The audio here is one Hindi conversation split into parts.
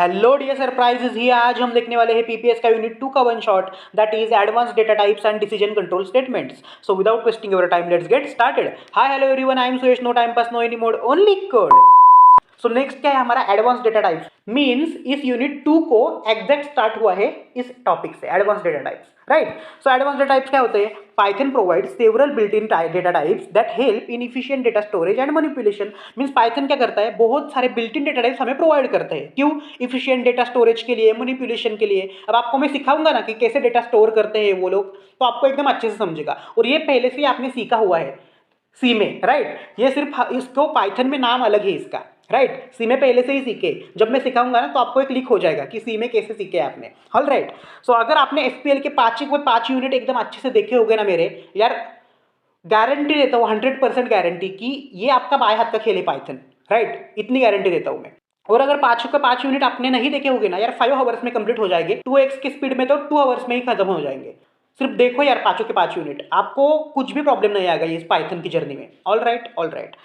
हेलो डियर सरप्राइजेस ही आज हम देखने वाले हैं पीपीएस का यूनिट 2 का one shot that is advance data types and decision control statements. So without wasting your time let's get started. Hi hello everyone, I am Suresh. No time pass, no any mode, only code. So next क्या है हमारा एडवांस डेटा टाइप्स। मींस इस यूनिट 2 को एग्जैक्ट स्टार्ट हुआ है इस टॉपिक से, advance data types, right. So advance data types क्या होते हैं? Python provide several built in data types that help in efficient data storage and manipulation. Means Python क्या करता है, बहुत सारे बिल्ट इन डेटा टाइप्स हमें प्रोवाइड करते हैं। क्यों? इफिशिएंट डेटा स्टोरेज के लिए, मैनिपुलेशन के लिए। अब आपको मैं सिखाऊंगा ना कि कैसे डेटा स्टोर करते हैं वो लोग, तो आपको एकदम अच्छे से समझेगा। और ये पहले से ही आपने सीखा हुआ है सी में, राइट। ये सिर्फ इसको पाइथन में नाम अलग है इसका, राइट। सी में पहले से ही सीखे, जब मैं सिखाऊंगा ना तो आपको एक लिंक हो जाएगा कि सी में कैसे सीखे आपने। All right. सो अगर आपने एसपीएल के 5 यूनिट एकदम अच्छे से देखे होंगे ना मेरे यार, गारंटी देता हूँ 100% गारंटी कि ये आपका बाएं हाथ का खेल है पाइथन, राइट। इतनी गारंटी देता हूँ मैं। और अगर 5 यूनिट आपने नहीं देखे होंगे ना यार, 5 आवर्स में कंप्लीट हो जाएंगे। 2x की स्पीड में तो 2 आवर्स में ही खत्म हो जाएंगे। सिर्फ देखो यार 5 यूनिट, आपको कुछ भी प्रॉब्लम नहीं आएगा इस पाइथन की जर्नी में। All right, all right.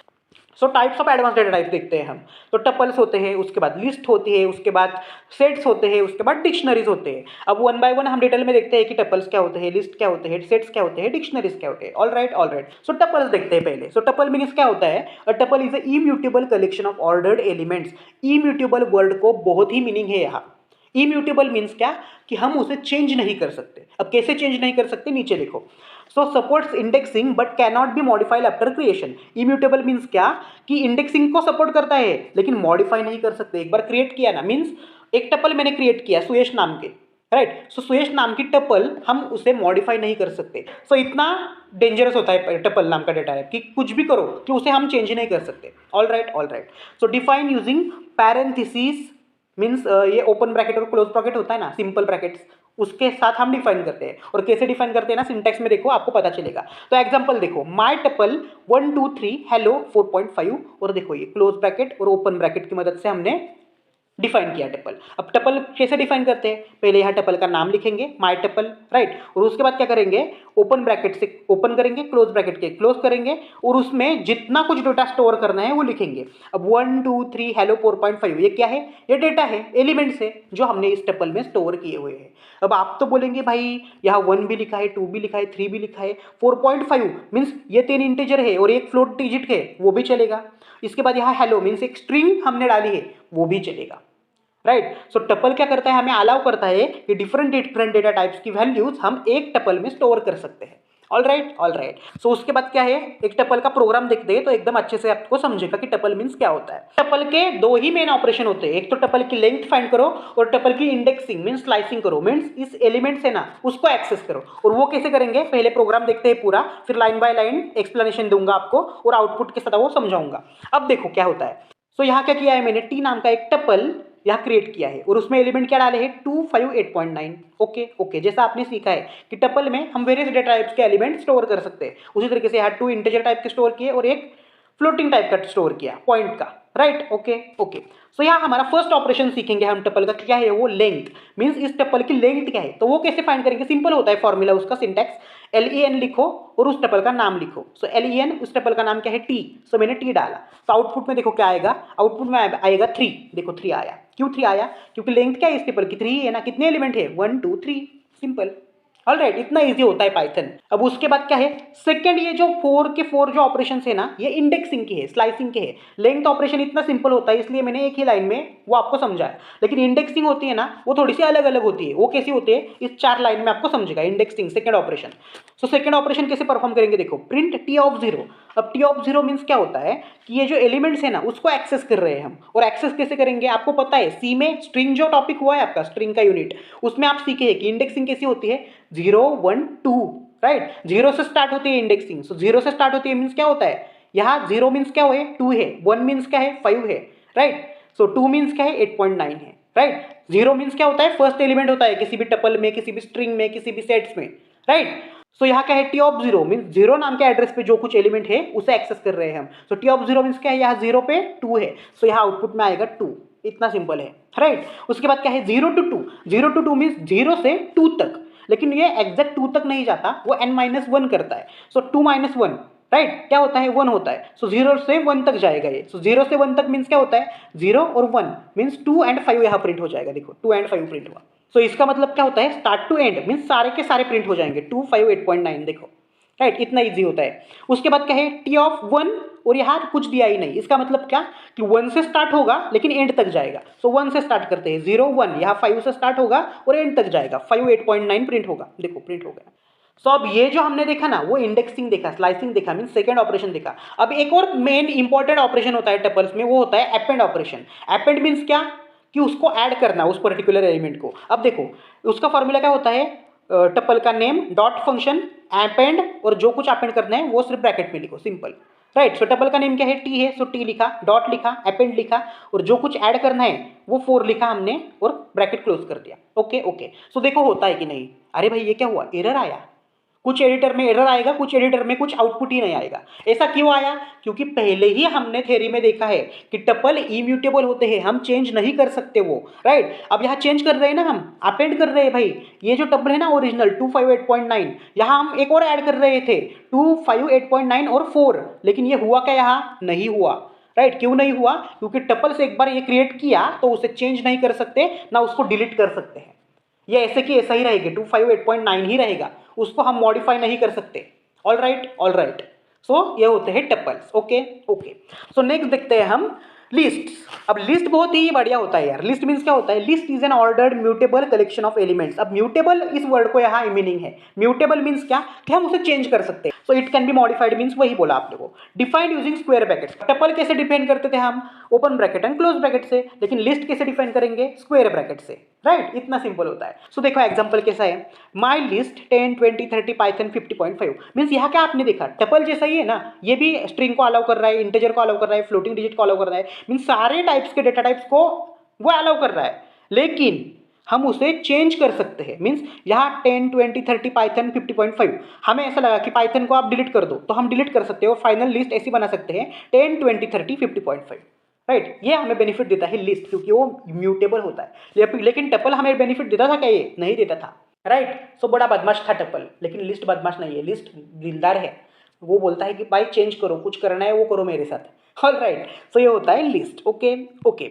So types of advance data type देखते हैं हम। तो टपल्स होते हैं, उसके बाद लिस्ट होती है, उसके बाद सेट्स होते हैं, उसके बाद डिक्शनरीज होते हैं। अब वन बाय वन हम डिटेल में देखते हैं कि टपल्स क्या होते हैं, लिस्ट क्या होते हैं, सेट्स क्या होते हैं, डिक्शनरीज क्या होते हैं। All right, all right. So tuples देखते हैं पहले। सो टपल मीन्स क्या होता है? A tuple is an immutable collection of ordered elements. Immutable word को बहुत ही मीनिंग है यहाँ। इम्यूटेबल मीन्स क्या कि हम उसे चेंज नहीं कर सकते। अब कैसे चेंज नहीं कर सकते, नीचे देखो। So supports indexing but can not be modified after creation. Immutable means क्या कि इंडेक्सिंग को सपोर्ट करता है लेकिन मॉडिफाई नहीं कर सकते। एक बार क्रिएट किया ना, मीन्स एक टपल मैंने क्रिएट किया सुयश नाम के, राइट। सो सुयश नाम की टपल हम उसे मॉडिफाई नहीं कर सकते। सो इतना डेंजरस होता है टपल नाम का डेटा है कि कुछ भी करो कि उसे हम चेंज नहीं कर सकते। All right, all right. सो डिफाइन यूजिंग पैरेंथेसिस मीन्स ये ओपन ब्रैकेट और क्लोज ब्रैकेट होता है ना, सिंपल ब्रैकेट्स, उसके साथ हम डिफाइन करते हैं। और कैसे डिफाइन करते हैं ना, सिंटैक्स में देखो आपको पता चलेगा। तो एग्जांपल देखो, माय टपल 1 2 3 हेलो 4.5, और देखो ये क्लोज ब्रैकेट और ओपन ब्रैकेट की मदद से हमने डिफाइन किया टपल। अब टपल कैसे डिफाइन करते हैं? पहले यहाँ टपल का नाम लिखेंगे, माय टपल, राइट। और उसके बाद क्या करेंगे, ओपन ब्रैकेट से ओपन करेंगे, क्लोज ब्रैकेट के क्लोज करेंगे, और उसमें जितना कुछ डेटा स्टोर करना है वो लिखेंगे। अब 1 2 3 हेलो 4.5 ये क्या है? ये डेटा है, एलिमेंट्स है जो हमने इस टपल में स्टोर किए हुए हैं। अब आप तो बोलेंगे भाई यहाँ 1 भी लिखा है, 2 भी लिखा है, 3 भी लिखा है, 4.5 मीन्स ये 3 इंटीजर है और एक फ्लोट डिजिट है, वो भी चलेगा। इसके बाद यहाँ हेलो मीन्स एक स्ट्रिंग हमने डाली है, वो भी चलेगा, राइट। सो टपल क्या करता है, हमें अलाउ करता है कि डिफरेंट डेटा टाइप्स की वैल्यूज हम एक टपल में स्टोर कर सकते हैं। All right, all right. So उसके बाद क्या है, एक टपल का प्रोग्राम देखते हैं तो एकदम अच्छे से आपको समझेगा कि टपल मीन्स क्या होता है। टपल के दो ही मेन ऑपरेशन होते हैं, एक तो टपल की लेंथ फाइंड करो और टपल की इंडेक्सिंग मीन्स स्लाइसिंग करो, मीन्स इस एलिमेंट से ना उसको एक्सेस करो। और वो कैसे करेंगे, पहले प्रोग्राम देखते हैं पूरा, फिर लाइन बाय लाइन एक्सप्लेनेशन दूंगा आपको और आउटपुट के साथ वो समझाऊंगा। अब देखो क्या होता है। सो यहाँ क्या किया है मैंने, टी नाम का एक टपल यहाँ क्रिएट किया है और उसमें एलिमेंट क्या डाले हैं, 2 5 8.9। ओके ओके, जैसा आपने सीखा है कि टपल में हम वेरियस डेटा टाइप्स के एलिमेंट स्टोर कर सकते हैं, उसी तरीके से यहाँ 2 इंटीजर टाइप के स्टोर किए और एक फ्लोटिंग टाइप का स्टोर किया पॉइंट का, राइट। Okay okay. सो यहाँ हमारा फर्स्ट ऑपरेशन सीखेंगे हम टपल का, क्या है वो, लेंथ। मीन्स इस टपल की लेंथ क्या है, तो वो कैसे फाइंड करेंगे, सिंपल होता है फॉर्मूला उसका, सिंटैक्स len लिखो और उस टपल का नाम लिखो। सो len उस टपल का नाम क्या है, t। सो मैंने t डाला, तो आउटपुट में देखो क्या आएगा, आउटपुट में आएगा 3। देखो 3 आया, क्यों 3 आया, क्योंकि लेंथ क्या है इस टपल की, 3 है ना। कितने एलिमेंट है, 1 2 3, सिंपल। ऑल राइट, इतना इजी होता है पाइथन। अब उसके बाद क्या है, सेकंड, ये जो 4 के 4 जो ऑपरेशन है ना, ये इंडेक्सिंग के है, स्लाइसिंग के है। लेंथ ऑपरेशन इतना सिंपल होता है इसलिए मैंने एक ही लाइन में वो आपको समझाया, लेकिन इंडेक्सिंग होती है ना वो थोड़ी सी अलग अलग होती है। वो कैसी होती है, इस 4 लाइन में आपको समझेगा। Indexing second operation. So second operation कैसे परफॉर्म करेंगे, देखो, प्रिंट टी ऑफ 0। अब टी ऑफ 0 मीन्स क्या होता है कि ये जो एलिमेंट्स है ना उसको एक्सेस कर रहे हैं हम। और एक्सेस कैसे करेंगे, आपको पता है सी में स्ट्रिंग जो टॉपिक हुआ है आपका, स्ट्रिंग का यूनिट, उसमें आप सीखे हैं कि इंडेक्सिंग कैसी होती है, 0 1 2, राइट। 0 से स्टार्ट होती है इंडेक्सिंग। सो 0 से स्टार्ट होती है मीन्स क्या होता है, यहाँ 0 मीन्स क्या है, 2 है, 1 मीन्स क्या है, 5 है, राइट। सो 2 मीन्स क्या है, 8.9 है, राइट। 0 मीन्स क्या होता है, फर्स्ट एलिमेंट होता है किसी भी टपल में, किसी भी स्ट्रिंग में, किसी भी सेट्स में, राइट। सो यहाँ क्या है, टी ऑफ 0 मीन्स 0 नाम के एड्रेस पे जो कुछ एलिमेंट है उसे एक्सेस कर रहे हैं हम। सो टी ऑफ 0 मीन्स क्या है, यहाँ 0 पे 2 है, सो यहाँ आउटपुट में आएगा 2। इतना सिंपल है, राइट। उसके बाद क्या है, 0 to 2। 0 to 2 मीन्स 0 से 2 तक, लेकिन ये एग्जैक्ट 2 तक नहीं जाता, वो n-1 करता है। सो 2 - 1 राइट। क्या होता है 1 होता है। सो 0 से 1 तक जाएगा ये। सो 0 से 1 तक मीन्स क्या होता है 0 और 1 मीन्स 2 एंड 5 यहाँ प्रिंट हो जाएगा। देखो 2 एंड 5 प्रिंट हुआ। सो इसका मतलब क्या होता है स्टार्ट टू एंड मीन्स सारे के सारे प्रिंट हो जाएंगे 2 5 8.9 देखो राइट। इतना इजी होता है। उसके बाद क्या है टी ऑफ 1 और यहाँ कुछ दिया ही नहीं। इसका मतलब क्या कि 1 से स्टार्ट होगा लेकिन एंड तक जाएगा। सो 1 से स्टार्ट करते हैं 0 1 यहाँ 5 से स्टार्ट होगा और एंड तक जाएगा 5 8.9 प्रिंट होगा। देखो प्रिंट हो गया। सो अब ये जो हमने देखा ना वो इंडेक्सिंग देखा स्लाइसिंग देखा मीन सेकंड ऑपरेशन देखा। अब एक और मेन इंपॉर्टेंट ऑपरेशन होता है टपल्स में वो होता है अपेंड ऑपरेशन। अपेंड मीन्स क्या कि उसको ऐड करना उस पर्टिकुलर एलिमेंट को। अब देखो उसका फॉर्मूला क्या होता है टपल का नेम डॉट फंक्शन अपेंड और जो कुछ अपेंड करना है वो सिर्फ ब्रैकेट में लिखो सिंपल राइट। सो टपल का नेम क्या है टी है। सो टी लिखा डॉट लिखा अपेंड लिखा और जो कुछ ऐड करना है वो 4 लिखा हमने और ब्रैकेट क्लोज कर दिया। Okay okay. सो देखो होता है कि नहीं। अरे भाई ये क्या हुआ एरर आया। कुछ एडिटर में एरर आएगा कुछ एडिटर में कुछ आउटपुट ही नहीं आएगा। ऐसा क्यों आया क्योंकि पहले ही हमने थ्योरी में देखा है कि टपल इम्यूटेबल होते हैं हम चेंज नहीं कर सकते वो राइट। अब यहाँ चेंज कर रहे हैं ना हम अपेंड कर रहे हैं भाई। ये जो टपल है ना ओरिजिनल 258.9 यहाँ हम एक और ऐड कर रहे थे 258.9 और 4 लेकिन ये हुआ क्या यहाँ नहीं हुआ राइट। क्यों नहीं हुआ क्योंकि टपल से एक बार ये क्रिएट किया तो उसे चेंज नहीं कर सकते ना उसको डिलीट कर सकते हैं। ये ऐसे कि ऐसा ही रहेगा 258.9 ही रहेगा उसको हम मॉडिफाई नहीं कर सकते। All right. सो ये होते हैं tuples. Okay okay. So next देखते हैं हम लिस्ट। अब लिस्ट बहुत ही बढ़िया होता है यार। लिस्ट मीन्स क्या होता है list is an ordered mutable collection of elements. अब म्यूटेबल इस वर्ड को यहाँ मीनिंग है। म्यूटेबल मीन्स क्या कि हम उसे चेंज कर सकते हैं। So it can be modified means वही बोला आप लोगों। Defined using square bracket. Tuple कैसे डिफाइन करते थे हम open bracket and close bracket से लेकिन लिस्ट कैसे डिफाइन करेंगे स्क्वायर ब्रैकेट से राइट। इतना सिंपल होता है। सो देखो एग्जांपल कैसा है माई लिस्ट 10 20 30 पाइथन 50.5 मीन्स यहाँ क्या आपने देखा टपल जैसा ही है ना। ये भी स्ट्रिंग को अलाउ कर रहा है इंटीजर को अलाउ कर रहा है फ्लोटिंग डिजिट को अलाउ कर रहा है मीन्स सारे टाइप्स के डेटा टाइप्स को वो अलाउ कर रहा है लेकिन हम उसे चेंज कर सकते हैं। मीन्स यहाँ 10 20 30 पाइथन 50.5 हमें ऐसा लगा कि पाइथन को आप डिलीट कर दो तो हम डिलीट कर सकते हैं और फाइनल लिस्ट ऐसी बना सकते हैं 10 20 30 50.5 राइट। ये हमें बेनिफिट देता है लिस्ट क्योंकि वो म्यूटेबल होता है। लेकिन टपल हमें बेनिफिट देता था क्या ये नहीं देता था राइट। सो बड़ा बदमाश था टपल लेकिन लिस्ट बदमाश नहीं है। लिस्ट दिलदार है वो बोलता है कि भाई चेंज करो कुछ करना है वो करो मेरे साथ। All right. सो ये होता है list. Okay okay.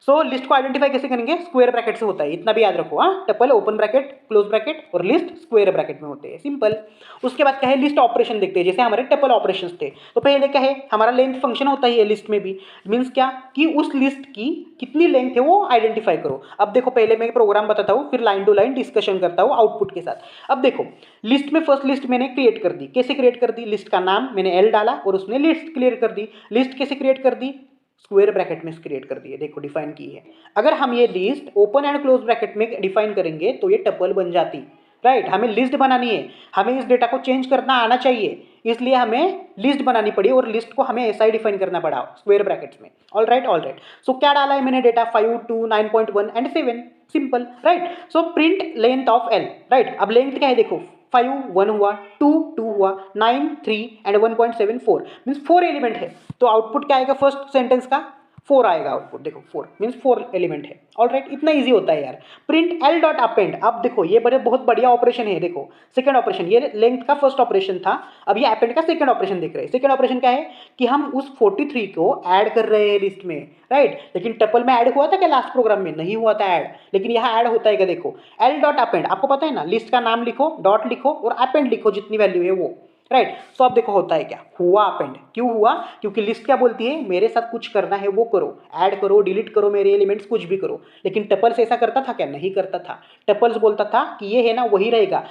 So list को आइडेंटिफाई कैसे करेंगे स्क्वायर ब्रैकेट से होता है इतना भी याद रखो। हाँ tuple open bracket close bracket और लिस्ट स्क्वायर ब्रैकेट में होते हैं सिंपल। उसके बाद क्या है लिस्ट ऑपरेशन देखते हैं जैसे हमारे टपल ऑपरेशंस थे। तो पहले क्या है हमारा लेंथ फंक्शन होता है लिस्ट में भी मीन्स क्या कि उस लिस्ट की कितनी लेंथ है वो आइडेंटिफाई करो। अब देखो पहले मैं प्रोग्राम बताता हूँ फिर लाइन टू लाइन डिस्कशन करता हूँ आउटपुट के साथ। अब देखो लिस्ट में फर्स्ट लिस्ट मैंने क्रिएट कर दी। कैसे क्रिएट कर दी लिस्ट का नाम मैंने एल डाला और उसने लिस्ट क्लियर कर दी। लिस्ट कैसे क्रिएट कर दी स्क्वायर ब्रैकेट में क्रिएट कर दिए। देखो डिफाइन की है। अगर हम ये list open and close bracket में डिफाइन करेंगे तो ये टपल बन जाती राइट। हमें लिस्ट बनानी है हमें इस डेटा को चेंज करना आना चाहिए इसलिए हमें लिस्ट बनानी पड़ी और लिस्ट को हमें ऐसा ही डिफाइन करना पड़ा स्क्वायर ब्रैकेट्स में। All right. सो क्या डाला है मैंने data 5 2 9.1 and 7 simple right. So print length of L right. अब लेंथ क्या है देखो 5 1 हुआ 2 2 हुआ 9 3 एंड 1.74 मीन्स 4 एलिमेंट है। तो आउटपुट क्या आएगा फर्स्ट सेंटेंस का 4 आएगा आउटपुट। देखो 4 मीन्स 4 एलिमेंट है। All right. इतना इजी होता है यार। Print L dot append. अब देखो ये बहुत बढ़िया ऑपरेशन है। देखो सेकंड ऑपरेशन ये लेंथ का फर्स्ट ऑपरेशन था अब ये अपेंड का सेकंड ऑपरेशन देख रहे हैं। सेकंड ऑपरेशन क्या है कि हम उस 43 को ऐड कर रहे हैं लिस्ट में राइट। लेकिन टपल में ऐड हुआ था क्या लास्ट प्रोग्राम में नहीं हुआ था ऐड लेकिन यहाँ ऐड होता है क्या देखो एल डॉट अपेंड। आपको पता है ना लिस्ट का नाम लिखो डॉट लिखो और अपेंड लिखो जितनी वैल्यू है वो राइट। सो अब देखो होता है क्या हुआ अपेंड। क्यों हुआ क्योंकि लिस्ट क्या बोलती है मेरे साथ कुछ करना है वो करो ऐड करो डिलीट करो मेरे एलिमेंट्स कुछ भी करो। लेकिन टपल्स ऐसा करता था क्या नहीं करता था। टपल्स बोलता था कि ये है ना वही रहेगा।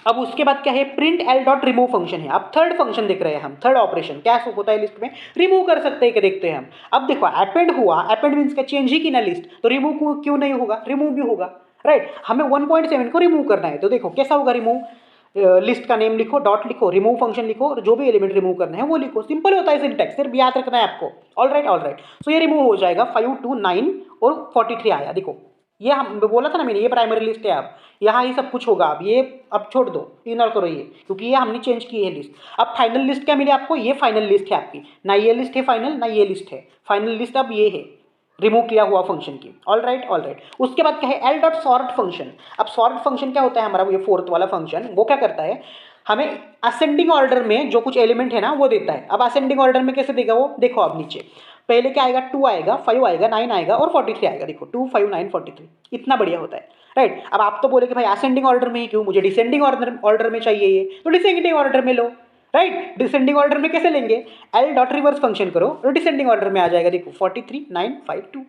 अब उसके बाद क्या है print L dot remove function है। अब थर्ड फंक्शन देख रहे हैं हम थर्ड ऑपरेशन क्या होता है लिस्ट में रिमूव कर सकते हैं क्या देखते हैं हम। अब देखो अपेंड हुआ अपेंड मीन्स क्या चेंज ही की ना लिस्ट तो रिमूव क्यों नहीं होगा रिमूव भी होगा राइट। हमें 1.7 को रिमूव करना है तो देखो कैसा होगा रिमूव लिस्ट का नेम लिखो डॉट लिखो रिमूव फंक्शन लिखो और जो भी एलिमेंट रिमूव करना है वो लिखो। सिंपल होता है सिंटैक्स सिर्फ याद रखना है आपको। All right. सो ये रिमूव हो जाएगा 5 2 9 और 43 आया। देखो ये हम बोला था ना मैंने ये प्राइमरी लिस्ट है। अब यहाँ ही सब कुछ होगा अब ये अब छोड़ दो इग्नोर करो ये क्योंकि ये हमने चेंज की है लिस्ट। अब फाइनल लिस्ट क्या मिले आपको ये फाइनल लिस्ट है आपकी ना ये लिस्ट है फाइनल ना ये लिस्ट है फाइनल लिस्ट अब ये है रिमूव किया हुआ फंक्शन की। All right. उसके बाद क्या है, एल डॉट सॉर्ट फंक्शन। अब सॉर्ट फंक्शन क्या होता है हमारा, ये फोर्थ वाला फंक्शन, वो क्या करता है, हमें असेंडिंग ऑर्डर में जो कुछ एलिमेंट है ना वो देता है। अब असेंडिंग ऑर्डर में कैसे देगा वो, देखो आप नीचे पहले क्या आएगा, 2 आएगा, 5 आएगा, 9 आएगा और 43 आएगा। देखो 2 5 9 43, इतना बढ़िया होता है, राइट। अब आप तो बोले कि भाई असेंडिंग ऑर्डर में ही क्यों, मुझे डिसेंडिंग ऑर्डर में चाहिए ये, तो डिसेंडिंग ऑर्डर में लो, राइट। डिसेंडिंग ऑर्डर में कैसे लेंगे, एल डॉट रिवर्स फंक्शन करो और डिसेंडिंग ऑर्डर में आ जाएगा। देखो 43 9 5 2,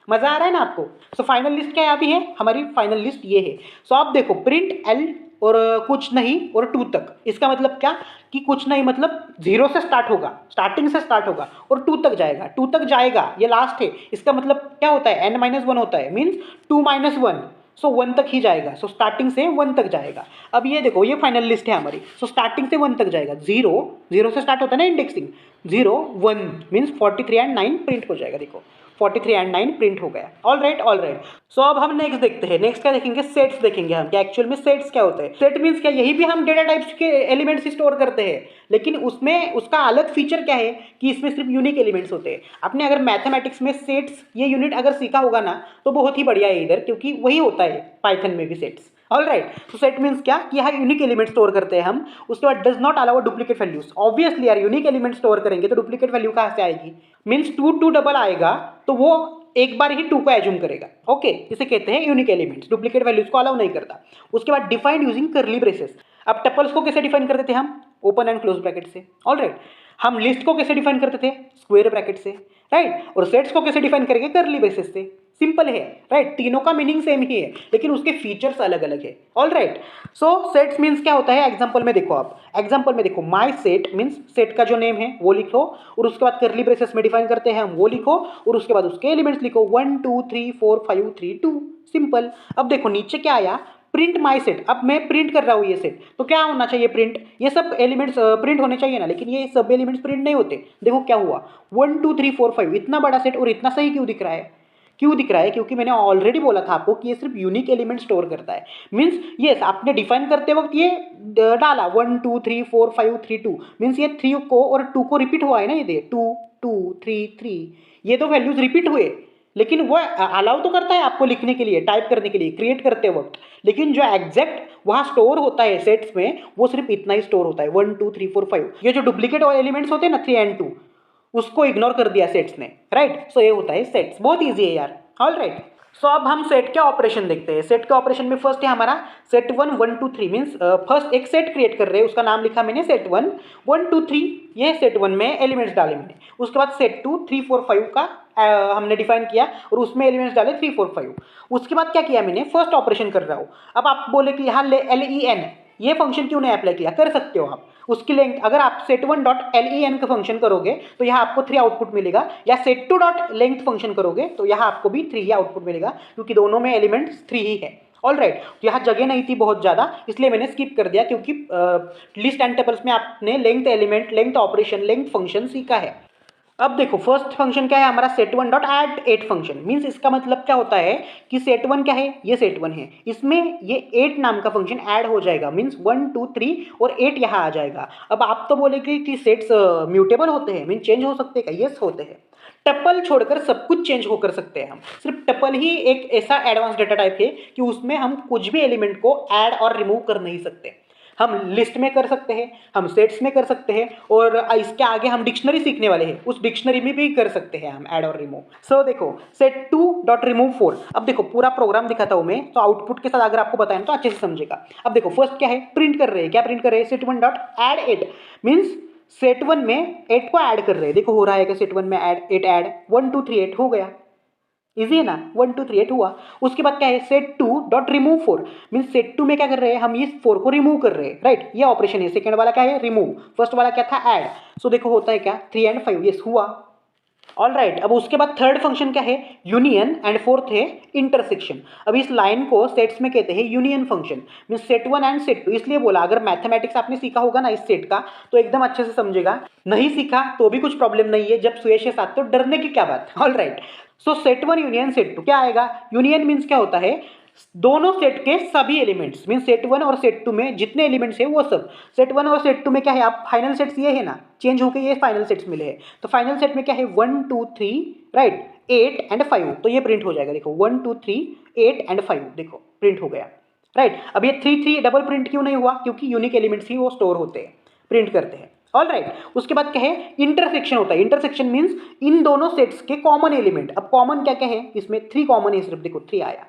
मजा आ रहा है ना आपको। सो फाइनल लिस्ट क्या है अभी है हमारी, फाइनल लिस्ट ये है। सो आप देखो प्रिंट एल और कुछ नहीं और 2 तक, इसका मतलब क्या कि कुछ नहीं मतलब 0 से स्टार्ट होगा, स्टार्टिंग से स्टार्ट होगा और 2 तक जाएगा, 2 तक जाएगा, ये लास्ट है। इसका मतलब क्या होता है, n-1 होता है, मीन्स 2 - 1, सो 1 तक ही जाएगा। सो स्टार्टिंग से 1 तक जाएगा। अब ये देखो ये फाइनल लिस्ट है हमारी। सो स्टार्टिंग से 1 तक जाएगा, 0 से स्टार्ट होता है ना इंडेक्सिंग, 0 1 मीन्स 43 एंड 9 प्रिंट हो जाएगा। देखो 43 एंड 9 प्रिंट हो गया। All right. सो अब हम नेक्स्ट देखते हैं, नेक्स्ट क्या देखेंगे, सेट्स देखेंगे हम, क्या एक्चुअल में सेट्स क्या होते हैं। सेट मीन्स क्या, यही भी हम डेटा टाइप्स के एलिमेंट्स स्टोर करते हैं, लेकिन उसमें उसका अलग फीचर क्या है कि इसमें सिर्फ यूनिक एलिमेंट्स होते हैं। आपने अगर मैथमेटिक्स में सेट्स ये यूनिट अगर सीखा होगा ना तो बहुत ही बढ़िया है इधर, क्योंकि वही होता है पाइथन में भी सेट्स। All right. तो सेट मीन्स क्या कि यहाँ यूनिक एलिमेंट स्टोर करते हैं हम। उसके बाद does not allow duplicate values. Obviously यार यूनिक एलिमेंट स्टोर करेंगे तो डुप्लीकेट वैल्यू कहाँ से आएगी, मीन्स 2 डबल आएगा तो वो एक बार ही 2 को एज्यूम करेगा। ओके, इसे कहते हैं यूनिक एलिमेंट्स, डुप्लीकेट वैल्यूज को अलाउ नहीं करता। उसके बाद डिफाइंड यूजिंग कर्ली ब्रेसेस। अब टपल्स को कैसे डिफाइन करते थे हम, ओपन एंड क्लोज ब्रैकेट से। All right. हम लिस्ट को कैसे डिफाइन करते थे, स्क्वायर ब्रैकेट से, राइट। और सेट्स को कैसे डिफाइन करेंगे, कर्ली ब्रेसेस से। सिंपल है, राइट। तीनों का मीनिंग सेम ही है लेकिन उसके फीचर्स अलग अलग है। All right. So sets means क्या होता है, एग्जांपल में देखो आप, एग्जांपल में देखो माय सेट मीन्स सेट का जो नेम है वो लिखो और उसके बाद कर्ली ब्रेसेस में डिफाइन करते हैं हम वो लिखो और उसके बाद उसके एलिमेंट्स लिखो 1 2 3 4 5 3 2, सिंपल। अब देखो नीचे क्या आया, प्रिंट माई सेट। अब मैं प्रिंट कर रहा हूँ ये सेट, तो क्या होना चाहिए, प्रिंट, ये सब एलिमेंट्स प्रिंट होने चाहिए ना, लेकिन ये सब एलिमेंट्स प्रिंट नहीं होते। देखो क्या हुआ, 1 2 3 4 5, इतना बड़ा सेट और इतना सही क्यों दिख रहा है, क्यों दिख रहा है, क्योंकि मैंने ऑलरेडी बोला था आपको कि ये सिर्फ यूनिक एलिमेंट स्टोर करता है। मीन्स ये आपने डिफाइन करते वक्त ये डाला 1 2 3 4 5 3 2, मीन्स ये 3 को और 2 को रिपीट हुआ है ना, ये 2 2 3 3, ये तो वैल्यूज रिपीट हुए, लेकिन वो अलाउ तो करता है आपको लिखने के लिए, टाइप करने के लिए, क्रिएट करते वक्त, लेकिन जो एग्जैक्ट वहाँ स्टोर होता है सेट्स में वो सिर्फ इतना ही स्टोर होता है, 1 2 3 4 5। ये जो डुप्लीकेट एलिमेंट्स होते हैं ना 3 and 2, उसको इग्नोर कर दिया सेट्स ने, राइट। सो ये होता है सेट्स, बहुत ईजी है यार। All right. सो अब हम सेट के ऑपरेशन देखते हैं। सेट के ऑपरेशन में फर्स्ट है हमारा सेट 1 1 2 3, मीन्स फर्स्ट एक सेट क्रिएट कर रहे हैं, उसका नाम लिखा मैंने सेट 1 1 2 3, ये सेट 1 में एलिमेंट्स डाले मैंने। उसके बाद सेट 2 3 4 5 का हमने डिफाइन किया और उसमें एलिमेंट्स डाले 3 4 5। उसके बाद क्या किया मैंने, फर्स्ट ऑपरेशन कर रहा हूँ। अब आप बोले कि यहाँ len ये फंक्शन क्यों नहीं अप्लाई किया, कर सकते हो आप। उसकी लेंथ अगर आप set1 डॉट len का फंक्शन करोगे तो यहाँ आपको 3 आउटपुट मिलेगा, या set2 डॉट लेंथ फंक्शन करोगे तो यहाँ आपको भी 3 ही आउटपुट मिलेगा, क्योंकि दोनों में एलिमेंट्स 3 ही है। All right. तो यहाँ जगह नहीं थी बहुत ज़्यादा, इसलिए मैंने स्किप कर दिया, क्योंकि लिस्ट एंड टेबल्स में आपने length element, length operation, length function सीखा है। अब देखो फर्स्ट फंक्शन क्या है हमारा, set1 dot add 8 function. Means इसका मतलब क्या होता है कि set1 क्या है, ये set1 है, इसमें ये 8 नाम का फंक्शन ऐड हो जाएगा, मीन्स 1 2 3 और 8 यहाँ आ जाएगा। अब आप तो बोलेंगे कि सेट्स म्यूटेबल होते हैं, मीन्स चेंज हो सकते हैं, यस होते हैं। टपल छोड़कर सब कुछ चेंज हो कर सकते हैं हम, सिर्फ टपल ही एक ऐसा एडवांस डेटा टाइप है कि उसमें हम कुछ भी एलिमेंट को ऐड और रिमूव कर नहीं सकते। हम लिस्ट में कर सकते हैं, हम सेट्स में कर सकते हैं, और इसके आगे हम डिक्शनरी सीखने वाले हैं, उस डिक्शनरी में भी कर सकते हैं हम ऐड और रिमूव। सो देखो set2 डॉट रिमूव 4। अब देखो पूरा प्रोग्राम दिखाता हूं मैं, तो आउटपुट के साथ अगर आपको बताएं तो अच्छे से समझेगा। अब देखो फर्स्ट क्या है, प्रिंट कर रहे हैं, क्या प्रिंट कर रहे हैं, set1 dot add 8, means set1 में 8 को ऐड कर रहे हैं। देखो हो रहा है कि set1 में ऐड 8 ऐड 1 2 3 8 हो गया, इजी है ना, 1 2 3 8 हुआ। उसके बाद क्या है, set2 dot remove 4, mean set2 में क्या कर रहे हैं हम, इस 4 को रिमूव कर रहे हैं, राइट। ये ऑपरेशन है। सेकंड वाला क्या है, रिमूव, फर्स्ट वाला क्या था, ऐड। सो देखो होता है क्या, 3 and 5, यस हुआ। All right. अब उसके बाद थर्ड फंक्शन क्या है, यूनियन, एंड फोर्थ है इंटरसेक्शन। अब इस लाइन को सेट्स में कहते हैं union function, mean set1 and set2। इसलिए बोला अगर मैथमेटिक्स आपने सीखा होगा ना इस सेट का तो एकदम अच्छे से समझेगा, नहीं सीखा तो भी कुछ प्रॉब्लम नहीं है, जब सुयश के साथ तो डरने की क्या बात। All right. सो set1 यूनियन set2 क्या आएगा, यूनियन मीन्स क्या होता है, दोनों सेट के सभी एलिमेंट्स, मीन set1 और set2 में जितने एलिमेंट्स हैं वो सब। set1 और set2 में क्या है, आप फाइनल सेट्स ये है ना, चेंज होकर ये फाइनल सेट्स मिले हैं, तो फाइनल सेट में क्या है 1 2 3, राइट, 8 एंड 5, तो ये प्रिंट हो जाएगा। देखो 1 2 3 8 एंड 5, देखो प्रिंट हो गया, राइट। अब ये 3 3 डबल प्रिंट क्यों नहीं हुआ? क्योंकि यूनिक एलिमेंट्स ही वो स्टोर होते हैं, प्रिंट करते हैं। ऑल राइट, उसके बाद क्या है? इंटरसेक्शन होता है। इंटरसेक्शन मीन्स इन दोनों सेट्स के कॉमन एलिमेंट। अब कॉमन क्या क्या है इसमें? 3 कॉमन है सिर्फ, देखो 3 आया।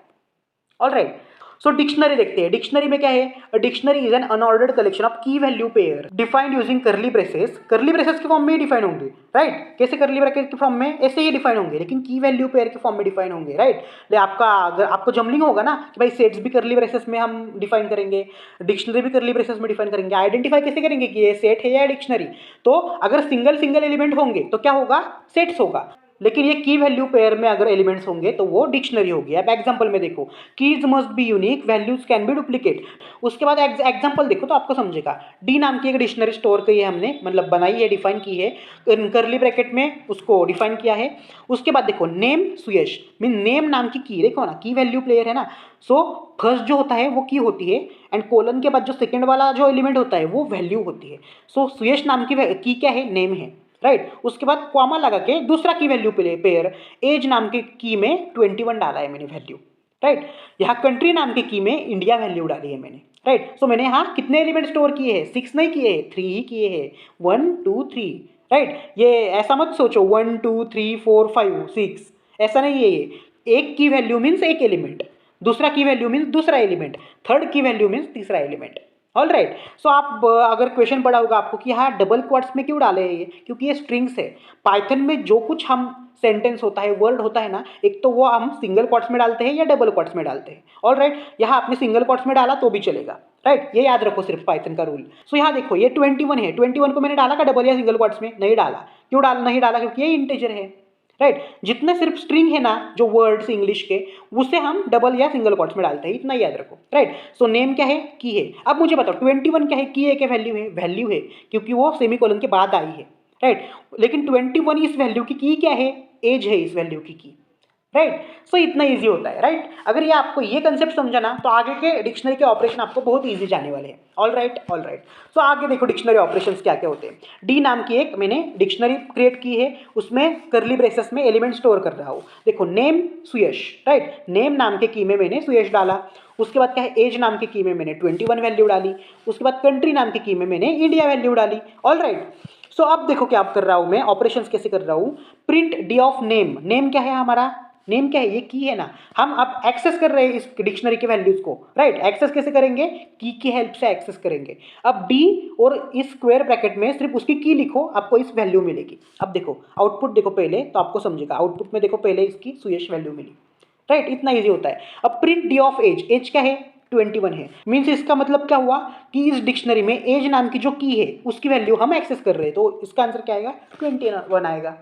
ऑल राइट, सो डिक्शनरी देखते हैं। डिक्शनरी में क्या है? Dictionary is an unordered collection of key value pair defined using curly braces. Curly braces के फॉर्म में ही डिफाइन होंगे, राइट। कैसे करली ब्रैकेट के फॉर्म में? ऐसे ही डिफाइन होंगे, लेकिन की वैल्यू पेयर के फॉर्म में डिफाइन होंगे, राइट। ले आपका अगर आपको जमलिंग होगा ना कि भाई सेट्स भी करली ब्रेसेस में हम डिफाइन करेंगे, डिक्शनरी भी करली ब्रेसेस में डिफाइन करेंगे। आइडेंटिफाई कैसे करेंगे कि ये सेट है या डिक्शनरी? तो अगर सिंगल सिंगल एलिमेंट होंगे तो क्या होगा? सेट्स होगा। लेकिन ये की वैल्यू पेयर में अगर एलिमेंट्स होंगे तो वो डिक्शनरी होगी। अब एग्जांपल में देखो, keys must be unique, values can be duplicate. उसके बाद एग्जांपल देखो तो आपको समझेगा। डी नाम की एक डिक्शनरी स्टोर की है हमने, मतलब बनाई है, डिफाइन की है, करली ब्रैकेट में उसको डिफाइन किया है। उसके बाद देखो नेम सुयश, मीन नेम नाम की की, देखो ना की वैल्यू प्लेयर है ना। सो फर्स्ट जो होता है वो की होती है, एंड कोलन के बाद जो सेकेंड वाला जो एलिमेंट होता है वो वैल्यू होती है। सो सुयश नाम की क्या है? नेम है, राइट। उसके बाद कॉमा लगा के दूसरा की वैल्यू पेयर एज नाम के की में 21 डाला है मैंने वैल्यू, राइट। यहाँ कंट्री नाम के की में इंडिया वैल्यू डाली है मैंने, राइट। सो मैंने यहाँ कितने एलिमेंट स्टोर किए हैं? 6 नहीं किए हैं, 3 ही किए हैं, 1 2 3, राइट। ये ऐसा मत सोचो 1 2 3 4 5 6, ऐसा नहीं है। ये एक की वैल्यू मीन्स एक एलिमेंट, दूसरा की वैल्यू मीन्स दूसरा एलिमेंट, थर्ड की वैल्यू मीन्स तीसरा एलिमेंट। ऑल राइट, सो आप अगर क्वेश्चन पढ़ा होगा आपको कि हाँ डबल क्वाट्स में क्यों डाले हैं ये? क्योंकि ये स्ट्रिंग्स है। पाइथन में जो कुछ हम सेंटेंस होता है, वर्ड होता है ना, एक तो वो हम सिंगल क्वाट्स में डालते हैं या डबल क्वाट्स में डालते हैं। ऑल राइट, यहाँ आपने सिंगल क्वाट्स में डाला तो भी चलेगा, राइट। ये याद रखो सिर्फ पाइथन का रूल। सो यहाँ देखो ये 21 है, 21 को मैंने डाला का डबल या सिंगल क्वाट्स में? नहीं डाला। क्यों नहीं डाला? क्योंकि ये इंटीजर है, राइट। जितने सिर्फ स्ट्रिंग है ना जो वर्ड्स इंग्लिश के, उसे हम डबल या सिंगल क्वाट्स में डालते हैं, इतना याद रखो, राइट। सो नेम क्या है? की है। अब मुझे बताओ 21 क्या है? की है क्या वैल्यू है? वैल्यू है, क्योंकि वो सेमीकोलन के बाद आई है, राइट। लेकिन 21 इस वैल्यू की क्या है? एज है इस वैल्यू की, राइट। सो इतना इजी होता है, राइट। अगर ये आपको ये कंसेप्ट समझा ना तो आगे के डिक्शनरी के ऑपरेशन आपको बहुत इजी जाने वाले हैं। All right, all right. So आगे देखो डिक्शनरी ऑपरेशंस क्या क्या होते हैं। डी नाम की एक मैंने डिक्शनरी क्रिएट की है, उसमें करली ब्रेसेस में एलिमेंट स्टोर कर रहा हूँ। देखो नेम सुयश, राइट। नेम नाम के की में मैंने सुयश डाला। उसके बाद क्या है? एज नाम के की में मैंने 21 वैल्यू डाली। उसके बाद कंट्री नाम के की में मैंने इंडिया वैल्यू डाली। ऑल राइट, सो अब देखो क्या कर रहा हूँ मैं, ऑपरेशंस कैसे कर रहा हूँ। Print D of name, name क्या है हमारा? नेम क्या है? ये की है ना। हम अब एक्सेस कर रहे हैं इस डिक्शनरी के वैल्यूज को, राइट। एक्सेस कैसे करेंगे? की हेल्प से एक्सेस करेंगे। अब डी और इस स्क्वायर ब्रैकेट में सिर्फ उसकी की लिखो, आपको इस वैल्यू मिलेगी। अब देखो आउटपुट देखो पहले तो आपको समझेगा। आउटपुट में देखो पहले इसकी सुयश वैल्यू मिली, राइट। इतना ईजी होता है। अब print D of age, age क्या है? 21 है। मीन्स इसका मतलब क्या हुआ कि इस डिक्शनरी में एज नाम की जो की है उसकी वैल्यू हम एक्सेस कर रहे हैं, तो इसका आंसर क्या आएगा? 21 आएगा।